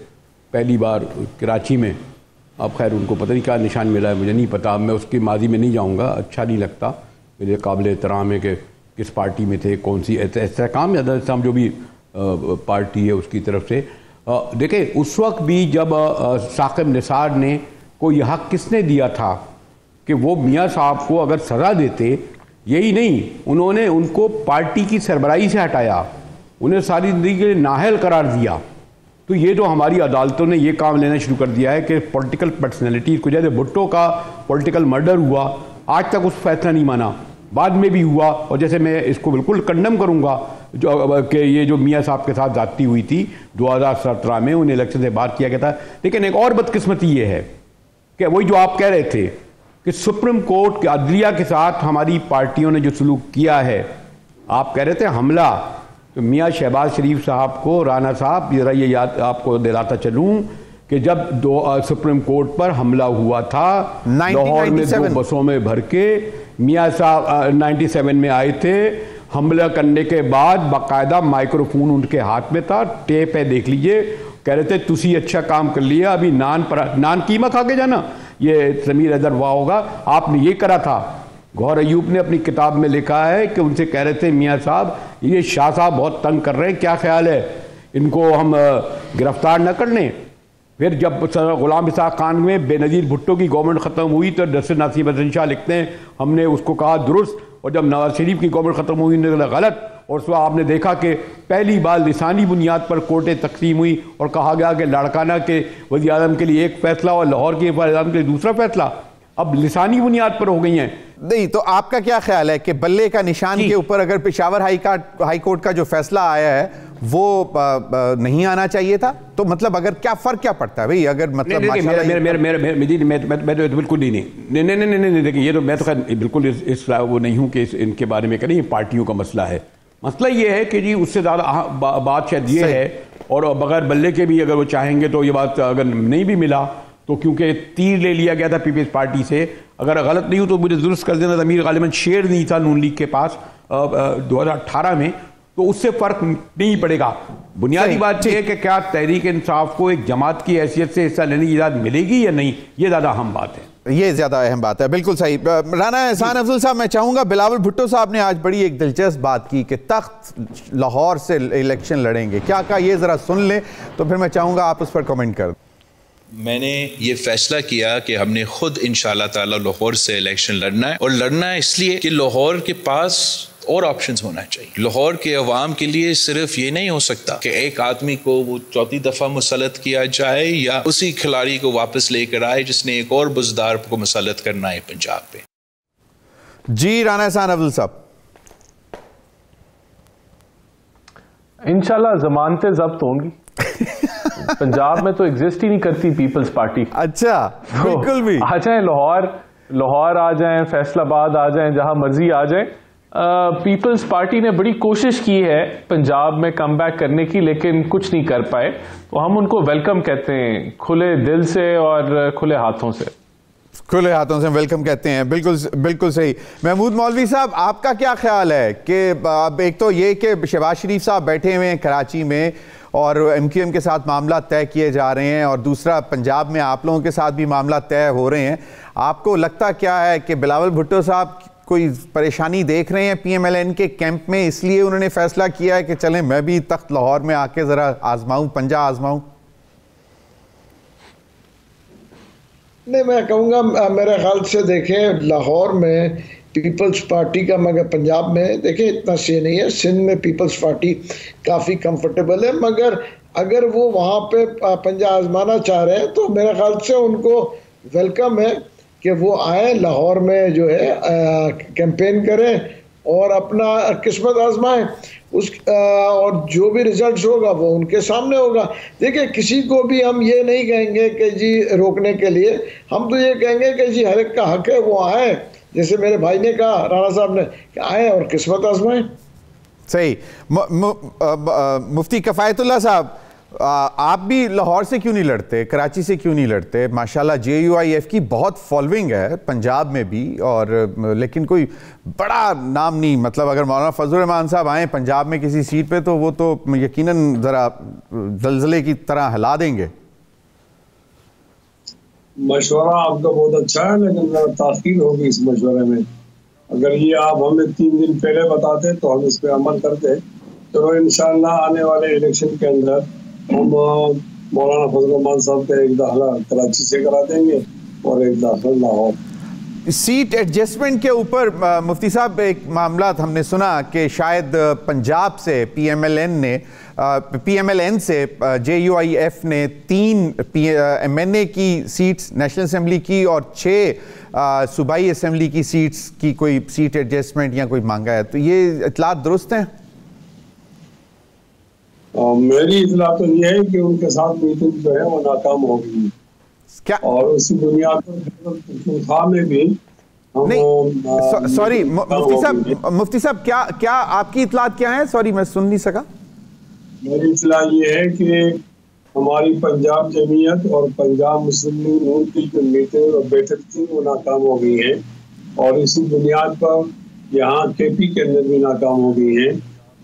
पहली बार कराची में। अब खैर उनको पता नहीं क्या निशान मिला है, मुझे नहीं पता, मैं उसकी माजी में नहीं जाऊँगा, अच्छा नहीं लगता, मेरे काबिल एहतराम है कि किस पार्टी में थे, कौन सी इस्तेहकाम या दरअसल जो भी पार्टी है उसकी तरफ से। देखिए, उस वक्त भी जब साकिब निसार ने को यह हक़ किसने दिया था कि वो मियाँ साहब को अगर सज़ा देते, यही नहीं, उन्होंने उनको पार्टी की सरबराही से हटाया, उन्हें सारी ज़िंदगी के लिए नाअहल करार दिया। तो ये तो हमारी अदालतों ने ये काम लेना शुरू कर दिया है कि पॉलिटिकल पर्सनैलिटीज़ को, जैसे भुट्टो का पॉलिटिकल मर्डर हुआ, आज तक उस फैसला नहीं माना, बाद में भी हुआ, और जैसे मैं इसको बिल्कुल कंडम करूँगा जो कि ये जो मियाँ साहब के साथ जाती हुई थी 2017 में, उन्हें इलेक्शन से बाहर किया गया था। लेकिन एक और बदकिस्मती ये है कि वही जो आप कह रहे थे कि सुप्रीम कोर्ट के अदलिया के साथ हमारी पार्टियों ने जो सलूक किया है, आप कह रहे थे हमला, तो मियाँ शहबाज शरीफ साहब को, राना साहब, जरा ये याद आपको दिलाता चलूं कि जब सुप्रीम कोर्ट पर हमला हुआ था लाहौर में 2 बसों में भर के, मियाँ साहब 97 में आए थे, हमला करने के बाद बाकायदा माइक्रोफोन उनके हाथ में था, टेप है, देख लीजिए, कह रहे थे तुसी अच्छा काम कर लिया, अभी नान कीमा खा के जाना, ये ज़मीर अदर वाह होगा, आपने ये करा था। गौहर अयूब ने अपनी किताब में लिखा है कि उनसे कह रहे थे मियाँ साहब ये शाह साहब बहुत तंग कर रहे हैं, क्या ख्याल है इनको हम गिरफ्तार न कर लें। फिर जब गुलाम इसाक खान में बेनज़ीर भुट्टो की गवर्नमेंट ख़त्म हुई तो डॉक्टर नासिर हसन शाह लिखते हैं हमने उसको कहा दुरुस्त, और जब नवाज शरीफ की गवर्नमेंट ख़त्म हुई उन्होंने गलत। और उस वक्त आपने देखा कि पहली बार लिसानी बुनियाद पर कोर्टें तकसीम हुई और कहा गया कि लाड़काना के वज़ीर आज़म के लिए एक फ़ैसला और लाहौर के वज़ीर आज़म के लिए दूसरा फ़ैसला, अब लिसानी बुनियाद पर हो गई हैं। नहीं तो आपका क्या ख्याल है कि बल्ले का निशान के ऊपर अगर पेशावर हाई कोर्ट का जो फैसला आया है वो नहीं आना चाहिए था, तो मतलब अगर क्या फ़र्क क्या पड़ता है भाई? अगर मतलब मैं तो बिल्कुल नहीं, देखिए ये तो मैं तो बिल्कुल इस वो नहीं हूँ कि इनके बारे में करें, पार्टियों का मसला है। मसला ये है कि जी उससे ज़्यादा बात शायद ये है, और बगैर बल्ले के भी अगर वो चाहेंगे तो ये बात अगर नहीं भी मिला तो क्योंकि तीर ले लिया गया था पीपल्स पार्टी से, अगर गलत नहीं हो तो मुझे दुरुस्त कर देना, ज़मीर गालिबन शेर नहीं था नून लीग के पास 2018 में, तो उससे फ़र्क नहीं पड़ेगा। बुनियादी बात यह है कि क्या तहरीक इंसाफ को एक जमात की हैसियत से हिस्सा लेने की इजाज़त मिलेगी या नहीं, ये ज़्यादा अहम बात है। ये ज़्यादा अहम बात है, बिल्कुल सही। राना एहसान अफजल साहब, मैं चाहूँगा, बिलावल भुट्टो साहब ने आज बड़ी एक दिलचस्प बात की कि तख्त लाहौर से इलेक्शन लड़ेंगे, क्या कहा ये ज़रा सुन लें तो फिर मैं चाहूँगा आप उस पर कमेंट कर। मैंने ये फैसला किया कि हमने खुद इंशाअल्लाह ताला लाहौर से इलेक्शन लड़ना है, और लड़ना है इसलिए कि लाहौर के पास और ऑप्शंस होना चाहिए। लाहौर के अवाम के लिए सिर्फ ये नहीं हो सकता कि एक आदमी को वो चौथी दफा मुसल्लत किया जाए या उसी खिलाड़ी को वापस लेकर आए जिसने एक और बुजदार को मुसल्लत करना है पंजाब पे। जी राना एहसान अफजल साहब, इंशाल्लाह जमानतें जब्त होंगी। पंजाब में तो एग्जिस्ट ही नहीं करती पीपल्स पार्टी। अच्छा, बिल्कुल भी। आ जाए लाहौर आ जाएं, फैसलाबाद आ जाएं, जहां मर्जी आ जाएं। पीपल्स पार्टी ने बड़ी कोशिश की है पंजाब में कम बैक करने की, लेकिन कुछ नहीं कर पाए। तो हम उनको वेलकम कहते हैं, खुले दिल से और खुले हाथों से। खुले हाथों से वेलकम कहते हैं, बिल्कुल सही। महमूद मौलवी साहब, आपका क्या ख्याल है कि अब एक तो ये कि शहबाज शरीफ साहब बैठे हुए हैं कराची में और MQM के साथ मामला तय किए जा रहे हैं, और दूसरा पंजाब में आप लोगों के साथ भी मामला तय हो रहे हैं। आपको लगता क्या है कि बिलावल भुट्टो साहब कोई परेशानी देख रहे हैं PMLN के कैंप में, इसलिए उन्होंने फैसला किया है कि चलें मैं भी तख्त लाहौर में आके जरा आजमाऊं, पंजा आजमाऊं? नहीं, मैं कहूँगा मेरे ख्याल से देखें लाहौर में पीपल्स पार्टी का, मगर पंजाब में देखें इतना से नहीं है। सिंध में पीपल्स पार्टी काफ़ी कंफर्टेबल है, मगर अगर वो वहाँ पे पंजा आजमाना चाह रहे हैं तो मेरे ख्याल से उनको वेलकम है कि वो आए लाहौर में, जो है कैंपेन करें और अपना किस्मत आजमाएं। और जो भी रिजल्ट होगा वो उनके सामने होगा। देखिए, किसी को भी हम ये नहीं कहेंगे कि जी रोकने के लिए, हम तो ये कहेंगे कि जी हर एक का हक है वो आए, जैसे मेरे भाई ने कहा, राणा साहब ने, कि आए और किस्मत आजमाएं। सही। मुफ्ती कफायतुल्लाह साहब, आप भी लाहौर से क्यों नहीं लड़ते, कराची से क्यों नहीं लड़ते? माशाल्लाह JUIF की बहुत फॉलोइंग है पंजाब में भी, और लेकिन कोई बड़ा नाम नहीं। मतलब अगर मौलाना फजल रहमान साहब आए पंजाब में किसी सीट पे तो वो तो यकीनन जरा जलजले की तरह हिला देंगे। मशवरा आपका बहुत अच्छा है, लेकिन जरा ताखीर होगी इस मशवरे में। अगर ये आप हमें 3 दिन पहले बताते तो हम इस पर अमल करते। तो इंशाअल्लाह आने वाले इलेक्शन के अंदर हम मौलाना फजल रहमान साहब का एक दाखिला कराची से करा देंगे और एक दाखिला लाहौर। सीट एडजस्टमेंट के ऊपर मुफ्ती साहब एक मामला हमने सुना कि शायद पंजाब से PMLN से JUIF ने 3 MNA की सीट्स नेशनल असेंबली की और 6 सूबाई असेंबली की सीट्स की कोई सीट एडजस्टमेंट या कोई मांगा है, तो ये इतलात दुरुस्त हैं? मेरी इतला तो ये है कि उनके साथ मीटिंग जो है वो नाकाम हो गई क्या, और उसी बुनियाद पर में भी नहीं, सॉरी मुफ्ती साहब क्या आपकी इतलात क्या है? सॉरी मैं सुन नहीं सका। मेरी इतला ये है कि हमारी पंजाब जमीयत और पंजाब मुस्लिम लीग नून की जो मीटिंग और बैठक थी वो नाकाम हो गई है, और इसी बुनियाद पर यहाँ KP के अंदर भी नाकाम हो गई है,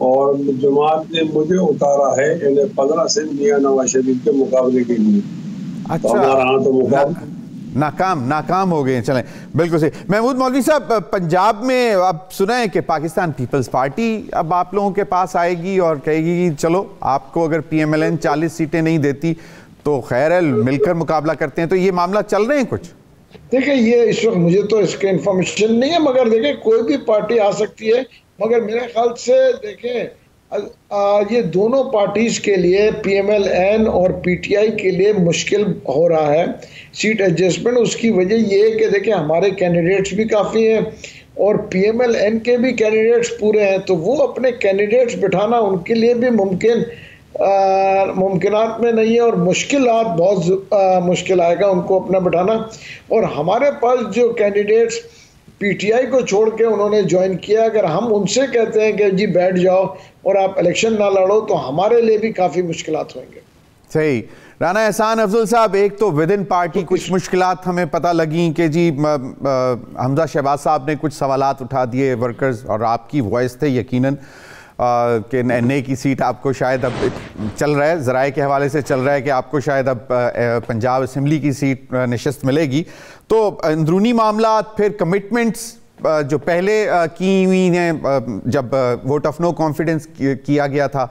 और जमात ने मुझे उतारा है इन्हें 15 से मियां नवाज शरीफ के मुकाबले के लिए। अच्छा, तो हमारा यहाँ तो नाकाम हो गए। चलें, बिल्कुल सही। महमूद मौलवी साहब, पंजाब में अब सुना है कि पाकिस्तान पीपल्स पार्टी अब आप लोगों के पास आएगी और कहेगी कि चलो आपको अगर PMLN 40 सीटें नहीं देती तो खैर है, मिलकर मुकाबला करते हैं। तो ये मामला चल रहे हैं कुछ? देखिए, ये इस वक्त मुझे तो इसके इन्फॉर्मेशन नहीं है, मगर देखिए कोई भी पार्टी आ सकती है, मगर मेरे ख्याल से देखें ये दोनों पार्टीज के लिए PMLN और PTI के लिए मुश्किल हो रहा है सीट एडजस्टमेंट। उसकी वजह ये है कि देखिए हमारे कैंडिडेट्स भी काफ़ी हैं और PMLN के भी कैंडिडेट्स पूरे हैं, तो वो अपने कैंडिडेट्स बिठाना उनके लिए भी मुमकिनात में नहीं है, और बहुत मुश्किल आएगा उनको अपना बिठाना। और हमारे पास जो कैंडिडेट्स PTI को छोड़ के उन्होंने ज्वाइन किया, अगर हम उनसे कहते हैं कि जी बैठ जाओ और आप इलेक्शन ना लड़ो, तो हमारे लिए भी काफ़ी मुश्किलात होंगे। सही। राना एहसान अफजल साहब, एक तो विद इन पार्टी कुछ मुश्किलात हमें पता लगी कि जी हमजा शहबाज साहब ने कुछ सवालात उठा दिए वर्कर्स, और आपकी वॉइस थे यकीनन कि NA की सीट आपको शायद अब चल रहा है, ज़राए के हवाले से चल रहा है कि आपको शायद अब पंजाब असेंबली की सीट नशस्त मिलेगी। तो अंदरूनी मामला, फिर कमिटमेंट्स जो पहले की हुई हैं, जब वोट ऑफ नो कॉन्फिडेंस किया गया था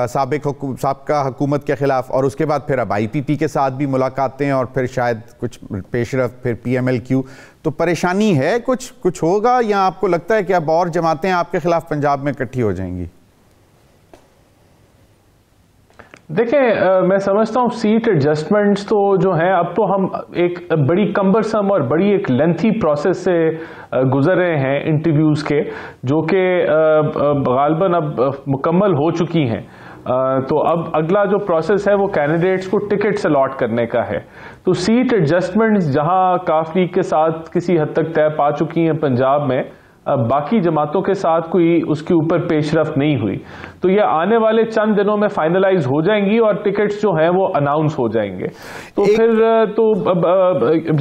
साबिका हुकूमत के खिलाफ, और उसके बाद फिर अब IPP के साथ भी मुलाकातें और फिर शायद कुछ पेशरफ, फिर PMLQ, तो परेशानी है, कुछ होगा, या आपको लगता है कि अब और जमातें आपके खिलाफ पंजाब में इकट्ठी हो जाएंगी? देखिए, मैं समझता हूँ सीट एडजस्टमेंट्स तो जो हैं, अब तो हम एक बड़ी कम्बरसम और बड़ी एक लेंथी प्रोसेस से गुजर रहे हैं इंटरव्यूज़ के, जो कि गालबन अब मुकम्मल हो चुकी हैं। तो अब अगला जो प्रोसेस है वो कैंडिडेट्स को टिकट्स अलॉट करने का है। तो सीट एडजस्टमेंट्स जहां काफ लीग के साथ किसी हद तक तय पा चुकी हैं पंजाब में, बाकी जमातों के साथ कोई उसके ऊपर पेशरफ्त नहीं हुई, तो ये आने वाले चंद दिनों में फाइनलाइज हो जाएंगी और टिकट्स जो हैं वो अनाउंस हो जाएंगे। तो फिर तो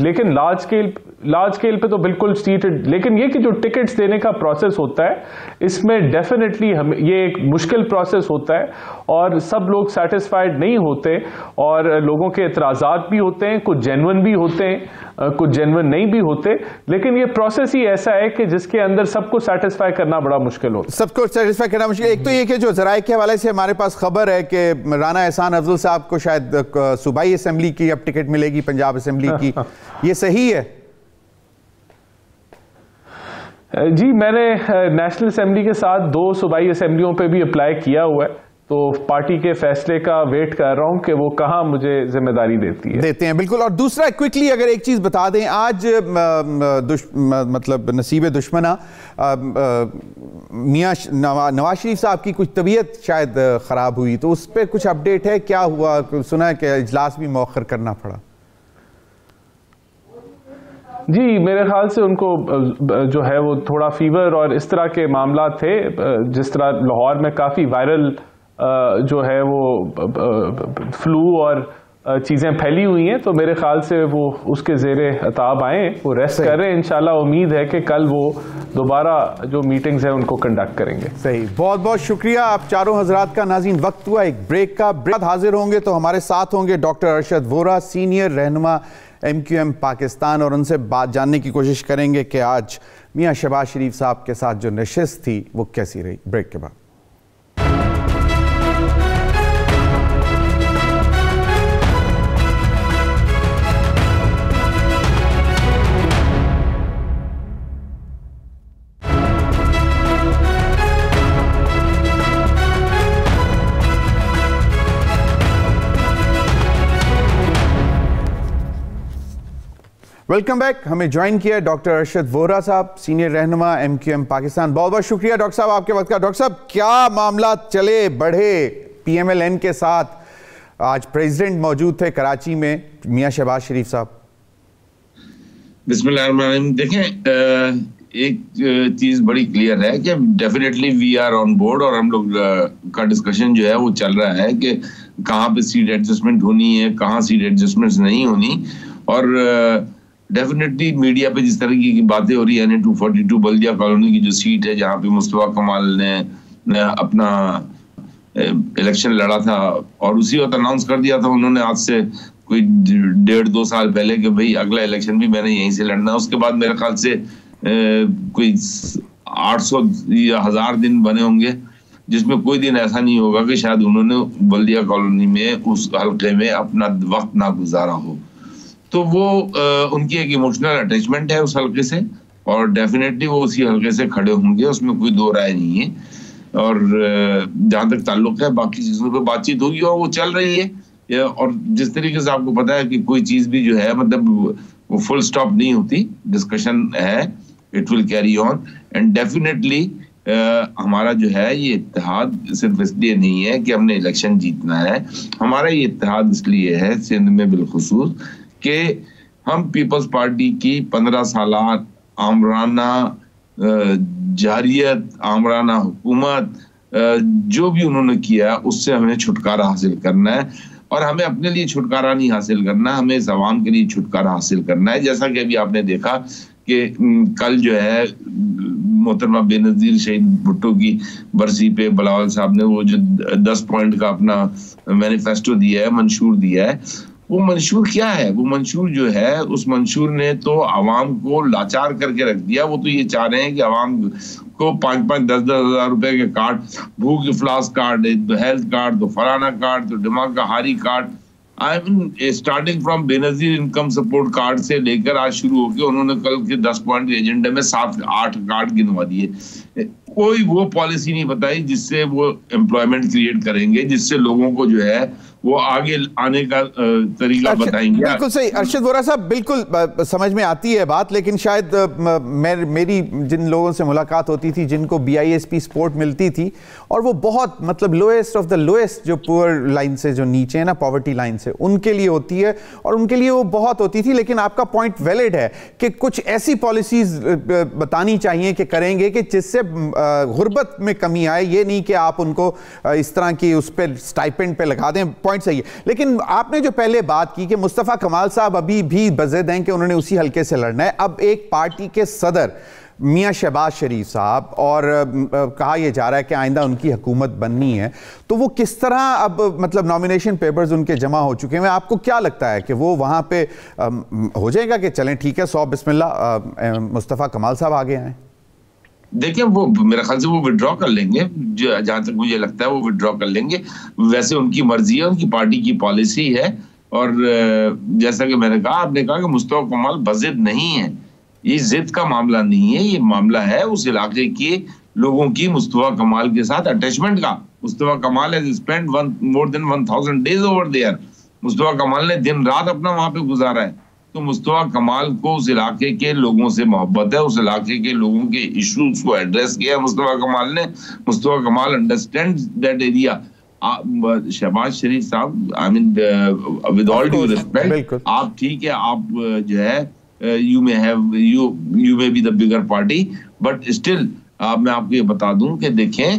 लेकिन लार्ज स्केल पे तो बिल्कुल सीट, लेकिन ये कि जो टिकट्स देने का प्रोसेस होता है इसमें डेफिनेटली ये एक मुश्किल प्रोसेस होता है और सब लोग सेटिस्फाइड नहीं होते और लोगों के एतराज़ात भी होते हैं, कुछ जेन्युइन भी होते हैं, कुछ जेन्युइन नहीं भी होते, लेकिन ये प्रोसेस ही ऐसा है कि जिसके अंदर सबको सेटिस्फाई करना बड़ा मुश्किल होता है। सबको सेटिस्फाई करना मुश्किल। एक तो ये कि जो जराए के हवाले से हमारे पास खबर है कि राना एहसान अफजल साहब को शायद सूबाई असेंबली की अब टिकट मिलेगी, पंजाब असेंबली की, ये सही है? जी, मैंने नेशनल असेंबली के साथ 2 सूबाई असेंबलियों पे भी अप्लाई किया हुआ है, तो पार्टी के फैसले का वेट कर रहा हूं कि वो कहां मुझे जिम्मेदारी देते हैं। बिल्कुल। और दूसरा क्विकली अगर एक चीज बता दें, आज मतलब नसीब दुश्मना मियां नवाज शरीफ साहब की कुछ तबीयत शायद खराब हुई, तो उस पर कुछ अपडेट है? क्या हुआ? सुना है कि इजलास भी मौखर करना पड़ा। जी, मेरे ख्याल से उनको जो है वो थोड़ा फीवर और इस तरह के मामला थे, जिस तरह लाहौर में काफ़ी वायरल जो है वो फ्लू और चीज़ें फैली हुई हैं, तो मेरे ख्याल से वो उसके ज़ेरे अताब आए, वो रेस्ट कर रहे हैं। इंशाल्लाह उम्मीद है कि कल वो दोबारा जो मीटिंग्स हैं उनको कंडक्ट करेंगे। सही, बहुत बहुत शुक्रिया आप चारों हजरात का। नाज़रीन, वक्त हुआ एक ब्रेक का। हाजिर होंगे तो हमारे साथ होंगे डॉक्टर अरशद वोरा, सीनियर रहनुमा MQM पाकिस्तान, और उनसे बात जानने की कोशिश करेंगे कि आज मियां शहबाज शरीफ साहब के साथ जो नशिस्त थी वो कैसी रही। ब्रेक के बाद। Welcome back. हमें ज्वाइन किया डॉक्टर अरशद वोरा साहब, सीनियर रहनुमा MQM पाकिस्तान। बहुत बहुत शुक्रिया डॉक्टर साहब आपके वक्त का। डॉक्टर साहब, क्या मामला चले बढ़े PMLN के साथ? आज प्रेसिडेंट मौजूद थे कराची में, मियां शहबाज शरीफ साहब। बिस्मिल्लाहिर्रहमानिर्रहीम। देखें, एक चीज बड़ी क्लियर है कि definitely we are on board, और हम लोग का डिस्कशन जो है वो चल रहा है कि कहाँ पे सीट एडजस्टमेंट होनी है, कहाँ सीट एडजस्टमेंट नहीं होनी। और डेफिनेटली मीडिया पे जिस तरह की बातें हो रही है, 242 बल्दिया कॉलोनी की जो सीट है जहाँ पे मुस्तफा कमाल ने अपना इलेक्शन लड़ा था और उसी वक्त अनाउंस कर दिया था उन्होंने आज से कोई 1.5-2 साल पहले कि भाई अगला इलेक्शन भी मैंने यहीं से लड़ना है। उसके बाद मेरे ख्याल से कोई 800 या 1000 दिन बने होंगे जिसमें कोई दिन ऐसा नहीं होगा कि शायद उन्होंने बल्दिया कॉलोनी में उस हल्के में अपना वक्त ना गुजारा हो। तो वो उनकी एक इमोशनल अटैचमेंट है उस हल्के से, और डेफिनेटली वो उसी हल्के से खड़े होंगे, उसमें कोई दो राय नहीं है। और जहां तक ताल्लुक है बाकी चीजों पे बातचीत होगी और वो चल रही है। और जिस तरीके से आपको पता है कि कोई चीज भी जो है मतलब वो फुल स्टॉप नहीं होती, डिस्कशन है, it will carry on. And definitely हमारा जो है ये इत्तेहाद सिर्फ इसलिए नहीं है कि हमने इलेक्शन जीतना है, हमारा ये इत्तेहाद इसलिए है सिंध में बिलखुसूस कि हम पीपल्स पार्टी की 15 साल आमराना जारियत, आमराना हुकूमत जो भी उन्होंने किया उससे हमें छुटकारा हासिल करना है। और हमें अपने लिए छुटकारा नहीं हासिल करना, हमें इस अवाम के लिए छुटकारा हासिल करना है। जैसा कि अभी आपने देखा कि कल जो है मोहतरमा बेनज़ीर शहीद भुट्टो की बरसी पे बिलावल साहब ने वो जो 10 पॉइंट का अपना मैनिफेस्टो दिया है, मंशूर दिया है, वो मंशूर क्या है? वो मंशूर जो है, उस मंशूर ने तो आवाम को लाचार करके रख दिया। वो तो ये चाह रहे हैं कि आवाम को 5-5, 10-10 हज़ार रुपए के कार्ड, भूख इफ्लास कार्ड, तो हेल्थ कार्ड, तो फलाना कार्ड, तो दिमाग का हारी card, I mean starting from Benazir income support card से लेकर आज शुरू होकर उन्होंने कल के 10 पॉइंट एजेंडे में 7-8 कार्ड गिनवा दिए। कोई वो पॉलिसी नहीं बताई जिससे वो एम्प्लॉयमेंट क्रिएट करेंगे, जिससे लोगों को जो है वो आगे आने का तरीका बताएंगे। बिल्कुल सही अर्शद वोरा साहब, बिल्कुल समझ में आती है बात, लेकिन शायद मेरी जिन लोगों से मुलाकात होती थी जिनको BISP सपोर्ट मिलती थी, और वो बहुत मतलब लोएस्ट ऑफ द लोएस्ट, जो पुअर लाइन से जो नीचे है ना, पॉवर्टी लाइन से, उनके लिए होती है और उनके लिए वो बहुत होती थी। लेकिन आपका पॉइंट वैलिड है कि कुछ ऐसी पॉलिसीज बतानी चाहिए कि करेंगे कि जिससे गुर्बत में कमी आए। ये नहीं कि आप उनको इस तरह की उस पर स्टाइपेंड पे लगा दें, पॉइंट सही है। लेकिन आपने जो पहले बात की कि मुस्तफा कमाल साहब अभी भी बज़िद हैं कि उन्होंने उसी हल्के से लड़ना है। अब एक पार्टी के सदर मियां शहबाज शरीफ साहब, और कहा यह जा रहा है कि आइंदा उनकी हुकूमत बननी है, तो वो किस तरह अब मतलब नॉमिनेशन पेपर्स उनके जमा हो चुके हैं, आपको क्या लगता है कि वो वहां पे हो जाएगा कि चलें ठीक है 100 बिस्मिल्लाह मुस्तफा कमाल साहब आगे आए? देखिए, वो मेरे ख्याल से वो विड्रॉ कर लेंगे, जहां तक मुझे लगता है वो विड्रॉ कर लेंगे। वैसे उनकी मर्जी है, उनकी पार्टी की पॉलिसी है, और जैसा कि मैंने कहा, आपने कहा कि मुस्तफा कमाल बज़िद नहीं है, ये जिद का मामला नहीं है, ये मामला है उस इलाके के लोगों की मुस्तफा कमाल के साथ अटैचमेंट का। Mustafa Kamal has spent more than 1000 days over there. Mustafa Kamal ने दिन रात अपना वहां पे गुजारा है, तो मुस्तफा कमाल को उस इलाके के लोगों से मोहब्बत है, उस इलाके के लोगों के इश्यूज को एड्रेस किया मुस्तफा कमाल ने। मुस्तफा कमाल अंडरस्टैंड दैट एरिया। शहबाज शरीफ साहब, I mean with all due respect, आप ठीक है, आप जो है you may be the bigger party, but still मैं आपको ये बता दूं कि देखें,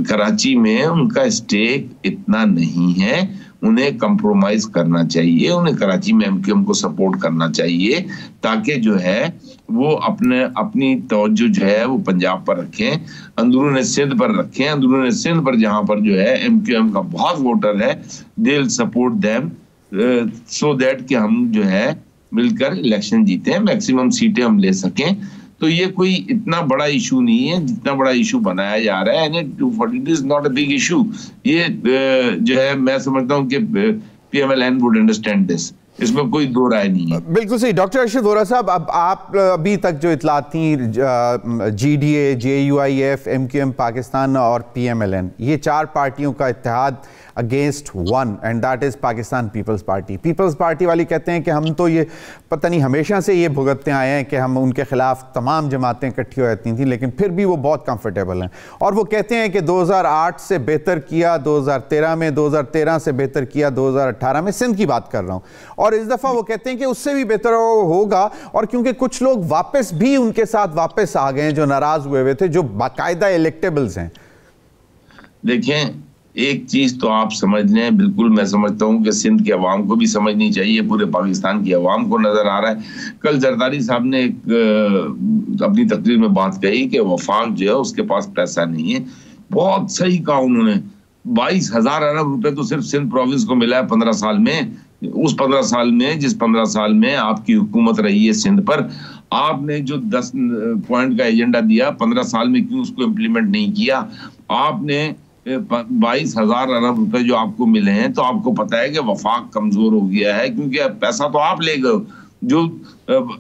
कराची में उनका स्टेक इतना नहीं है, उन्हें कंप्रोमाइज करना चाहिए, उन्हें कराची में MQM को सपोर्ट करना चाहिए, ताकि जो है वो अपनी तवज्जो जो है वो पंजाब पर रखें, अंदरून सिंध पर रखें। अंदरून सिंध पर जहां पर जो है MQM का बहुत वोटर है, they will support them so that कि हम जो है मिलकर इलेक्शन जीते हैं, मैक्सिमम सीटें हम ले सकें। तो ये कोई इतना बड़ा इशू नहीं है जितना बड़ा इशू बनाया जा रहा है। And 240 is not a big issue. ये जो है मैं समझता हूँ कि PMLN वुड अंडरस्टैंड दिस, इसमें कोई दो राय नहीं है। बिल्कुल सही। डॉक्टर अर्शद वोरा साहब, अब आप अभी तक जो इतलात थी GDA, JUIF, MQM पाकिस्तान और PMLN, ये 4 पार्टियों का इत्तेहाद against one, and that is Pakistan Peoples Party. Peoples Party वाली कहते हैं कि हम तो ये पता नहीं हमेशा से ये भुगतते आए हैं कि हम उनके खिलाफ तमाम जमातें इकट्ठी हो जाती थी, लेकिन फिर भी वो बहुत कंफर्टेबल हैं, और वो कहते हैं कि 2008 से बेहतर किया 2013 में, 2013 से बेहतर किया 2018 में, सिंध की बात कर रहा हूं, और इस दफा वो कहते हैं कि उससे भी बेहतर होगा। और क्योंकि कुछ लोग वापस भी उनके साथ वापस आ गए हैं जो नाराज हुए थे, जो बाकायदा इलेक्टेबल्स हैं। देखें, एक चीज तो आप समझ लें, बिल्कुल मैं समझता हूं कि सिंध के अवाम को भी समझनी चाहिए, पूरे पाकिस्तान की अवाम को नजर आ रहा है। कल जरदारी साहब ने अपनी तकरीर में बात कही कि वफाक जो है उसके पास पैसा नहीं है। बहुत सही कहा उन्होंने। 22,000 अरब रुपए तो सिर्फ सिंध प्रोविंस को मिला है 15 साल में। उस 15 साल में, जिस 15 साल में आपकी हुकूमत रही है सिंध पर, आपने जो 10 पॉइंट का एजेंडा दिया 15 साल में क्यों उसको इम्प्लीमेंट नहीं किया? आपने 22,000 अरब रुपए जो आपको मिले हैं, तो आपको पता है कि वफाक कमजोर हो गया है, क्योंकि पैसा तो आप ले गए। जो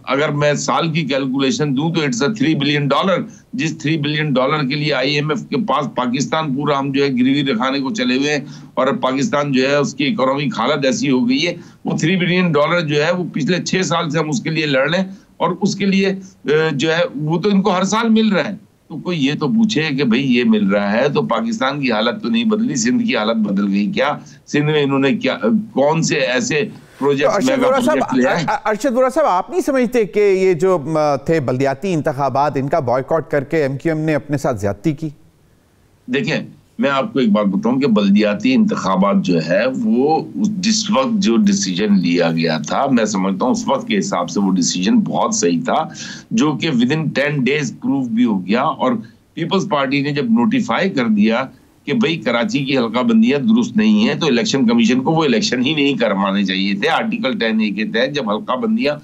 अगर मैं साल की कैलकुलेशन दूं तो इट्स $3 बिलियन, जिस $3 बिलियन के लिए IMF के पास पाकिस्तान पूरा हम जो है गिरवी रखाने को चले हुए हैं, और पाकिस्तान जो है उसकी इकोनॉमिक हालत ऐसी हो गई है, वो $3 बिलियन जो है वो पिछले 6 साल से हम उसके लिए लड़ रहे हैं, और उसके लिए जो है वो तो इनको हर साल मिल रहा है। तो कोई ये तो पूछे कि भाई ये मिल रहा है तो पाकिस्तान की हालत तो नहीं बदली, सिंध की हालत बदल गई क्या? सिंध में इन्होंने क्या, कौन से ऐसे प्रोजेक्ट, अर्शद वोरा साहब, आप नहीं समझते कि ये जो थे बल्दियाती इंतखाबात, इनका बॉयकॉट करके MQM ने अपने साथ ज्यादती की? देखिए, मैं आपको एक बात बताऊं कि बल्दियाती इंतखाबात जो है वो जिस वक्त जो डिसीजन लिया गया था, मैं समझता हूं उस वक्त के हिसाब से वो डिसीजन बहुत सही था, जो कि विदिन 10 डेज प्रूव भी हो गया। और पीपल्स पार्टी ने जब नोटिफाई कर दिया कि भाई कराची की हल्का बंदियां दुरुस्त नहीं है, तो इलेक्शन कमीशन को वो इलेक्शन ही नहीं करवाने चाहिए थे। आर्टिकल 10A के तहत जब हल्का बंदियां,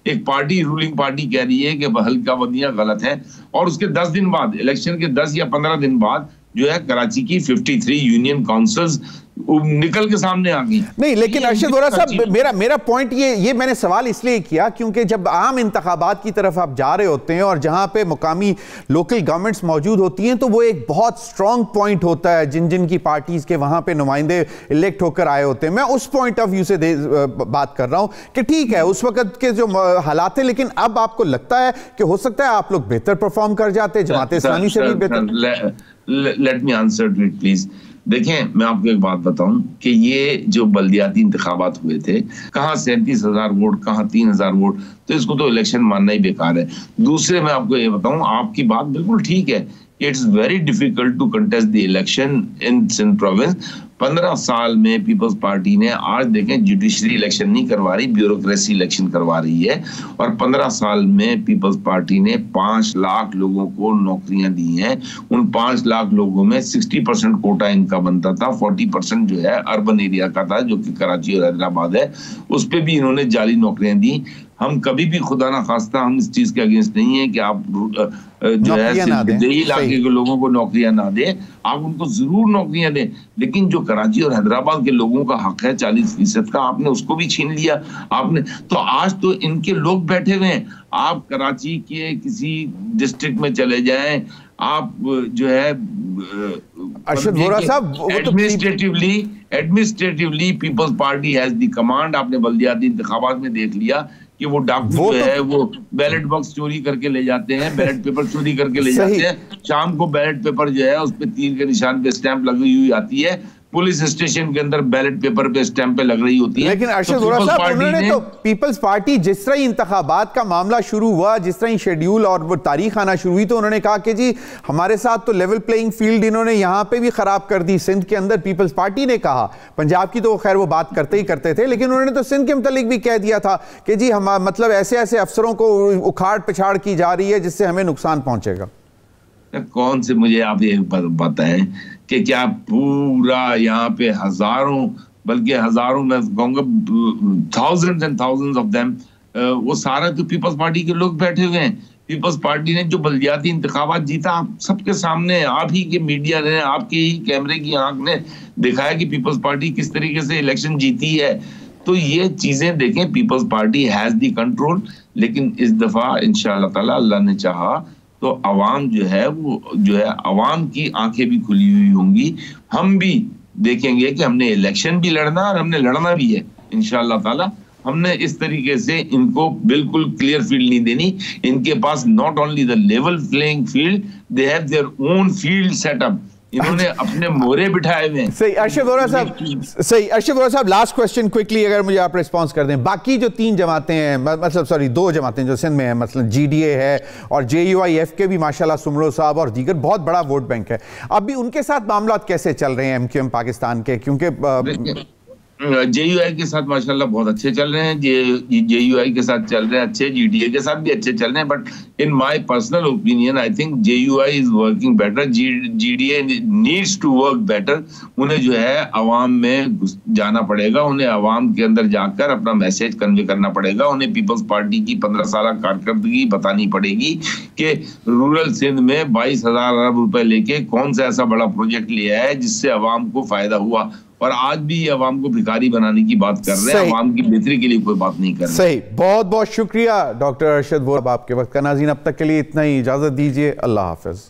एक पार्टी, रूलिंग पार्टी कह रही है कि हल्का बंदियां गलत है, और उसके 10 दिन बाद, इलेक्शन के 10 या 15 दिन बाद जो है कराची की 53 यूनियन काउंसिल्स निकल के सामने आ गई। नहीं, लेकिन अरशद वोरा साहब, मेरा पॉइंट ये मैंने सवाल इसलिए किया क्योंकि जब आम इंतखाबात की तरफ आप जा रहे होते हैं और जहां पे मुकामी लोकल गवर्नमेंट्स मौजूद होती हैं, तो वो एक बहुत स्ट्रांग पॉइंट होता है जिन जिन की पार्टीज के वहां पे नुमाइंदे इलेक्ट होकर आए होते हैं। मैं उस पॉइंट ऑफ व्यू से बात कर रहा हूं कि ठीक है उस वक्त के जो हालात है, लेकिन अब आपको लगता है कि हो सकता है आप लोग बेहतर परफॉर्म कर जाते, जमात इस्लामी से भी बेहतर। Let me answer to it please. देखें, मैं आपको एक बात बताऊं कि ये जो बल्दियाती इंतखाबात हुए थे, कहाँ 37,000 वोट, कहाँ 3,000 वोट, तो इसको तो इलेक्शन मानना ही बेकार है। दूसरे मैं आपको ये बताऊं, आपकी बात बिल्कुल ठीक है, it's very difficult to contest the election in Sindh province. 15 साल में पीपल्स पार्टी ने, आज देखें, जुडिशरी इलेक्शन नहीं करवा रही, ब्यूरोक्रेसी इलेक्शन करवा रही है, और 15 साल में पीपल्स पार्टी ने 5 लाख लोगों को नौकरियां दी हैं। उन 5 लाख लोगों में 60% कोटा इनका बनता था, 40% जो है अर्बन एरिया का था, जो कि कराची और हैदराबाद है, उस पर भी इन्होंने जाली नौकरियां दी। हम कभी भी खुदा ना खास्ता हम इस चीज के अगेंस्ट नहीं है कि आप जो है दिल्ली इलाके के लोगों को नौकरियां ना दे, आप उनको जरूर नौकरियां दें, लेकिन जो कराची और हैदराबाद के लोगों का हक है 40% का, आपने उसको भी छीन लिया। आपने तो आज तो इनके लोग बैठे हुए हैं। आप कराची के किसी डिस्ट्रिक्ट में चले जाएं, आप जो है अरशद वोरा साहब, administratively Peoples Party has the command. आपने बल्दियाती इंतखाबात में देख लिया कि वो डाकू जो है वो बैलेट बॉक्स चोरी करके ले जाते हैं, बैलेट पेपर चोरी करके ले जाते हैं। शाम को बैलेट पेपर जो है उस पे तीर के निशान पे स्टैंप लगी हुई आती है, पुलिस स्टेशन के अंदर बैलेट पेपर पे स्टैंप पे लग रही होती है। लेकिन अरशद वोरा साहब, उन्होंने तो पीपल्स पार्टी जिस तरह इंतखाबात का मामला शुरू हुआ, जिस तरह शेड्यूल और वो तारीख आना शुरू हुई, तो उन्होंने कहा कि जी हमारे साथ तो लेवल प्लेइंग फील्ड इन्होंने यहां पे भी खराब कर दी। सिंध के अंदर पीपल्स पार्टी ने कहा, पंजाब की तो खैर वो बात करते ही करते थे, लेकिन उन्होंने तो सिंध के मुतालिक भी कह दिया था कि जी हम मतलब ऐसे ऐसे अफसरों को उखाड़ पिछाड़ की जा रही है जिससे हमें नुकसान पहुंचेगा। कौन से, मुझे आप ये बताएं कि क्या पूरा यहाँ पे हजारों, बल्कि हजारों, मैं कहूँगा thousands and thousands of them, वो सारा तो पीपल्स पार्टी के लोग बैठे हुए हैं। पीपल्स पार्टी ने जो बल्दियाती इंतखाबात जीता, आप सबके सामने, आप ही के मीडिया ने, आपके ही कैमरे की आंख ने दिखाया कि पीपल्स पार्टी किस तरीके से इलेक्शन जीती है। तो ये चीजें देखें, Peoples Party has the control, लेकिन इस दफा इंशाअल्लाह ताला अल्लाह ने चाहा तो अवाम जो है वो जो है अवाम की आंखें भी खुली हुई होंगी। हम भी देखेंगे कि हमने इलेक्शन भी लड़ना और हमने लड़ना भी है इंशाअल्लाह ताला। हमने इस तरीके से इनको बिल्कुल क्लियर फील्ड नहीं देनी। इनके पास not only the level playing field, they have their own field setup. इन्होंने अपने मोरे बिठाए हुए हैं। सही अरशद वोरा साहब, लास्ट क्वेश्चन क्विकली अगर मुझे आप रिस्पांस कर दें। बाकी जो 3 जमातें हैं, मतलब सॉरी 2 जमातें जो सिंध में हैं, मतलब GDA है और JUIF के भी माशाल्लाह सुमरो साहब और दीगर बहुत बड़ा वोट बैंक है, अभी उनके साथ मामला कैसे चल रहे हैं MQM पाकिस्तान के? क्योंकि JUI के साथ माशाल्लाह बहुत अच्छे चल रहे हैं, JUI के साथ चल रहे हैं अच्छे, GDA के साथ भी अच्छे चल रहे हैं, but in my personal opinion I think JUI is working better, GDA needs to work better. उन्हें जो है अवाम में जाना पड़ेगा, उन्हें अवाम के अंदर जाकर अपना मैसेज कन्वे करना पड़ेगा, उन्हें पीपल्स पार्टी की 15 साल कारकर्दगी बतानी पड़ेगी कि रूरल सिंध में 22,000 अरब रुपए लेके कौन सा ऐसा बड़ा प्रोजेक्ट लिया है जिससे अवाम को फायदा हुआ। और आज भी अवाम को भिखारी बनाने की बात कर रहे हैं, अवाम की बेहतरी के लिए कोई बात नहीं कर रहे। सही, बहुत बहुत शुक्रिया डॉक्टर अरशद वोरा, आपके वक्त का। नाज़रीन, अब तक के लिए इतना ही, इजाजत दीजिए, अल्लाह हाफिज।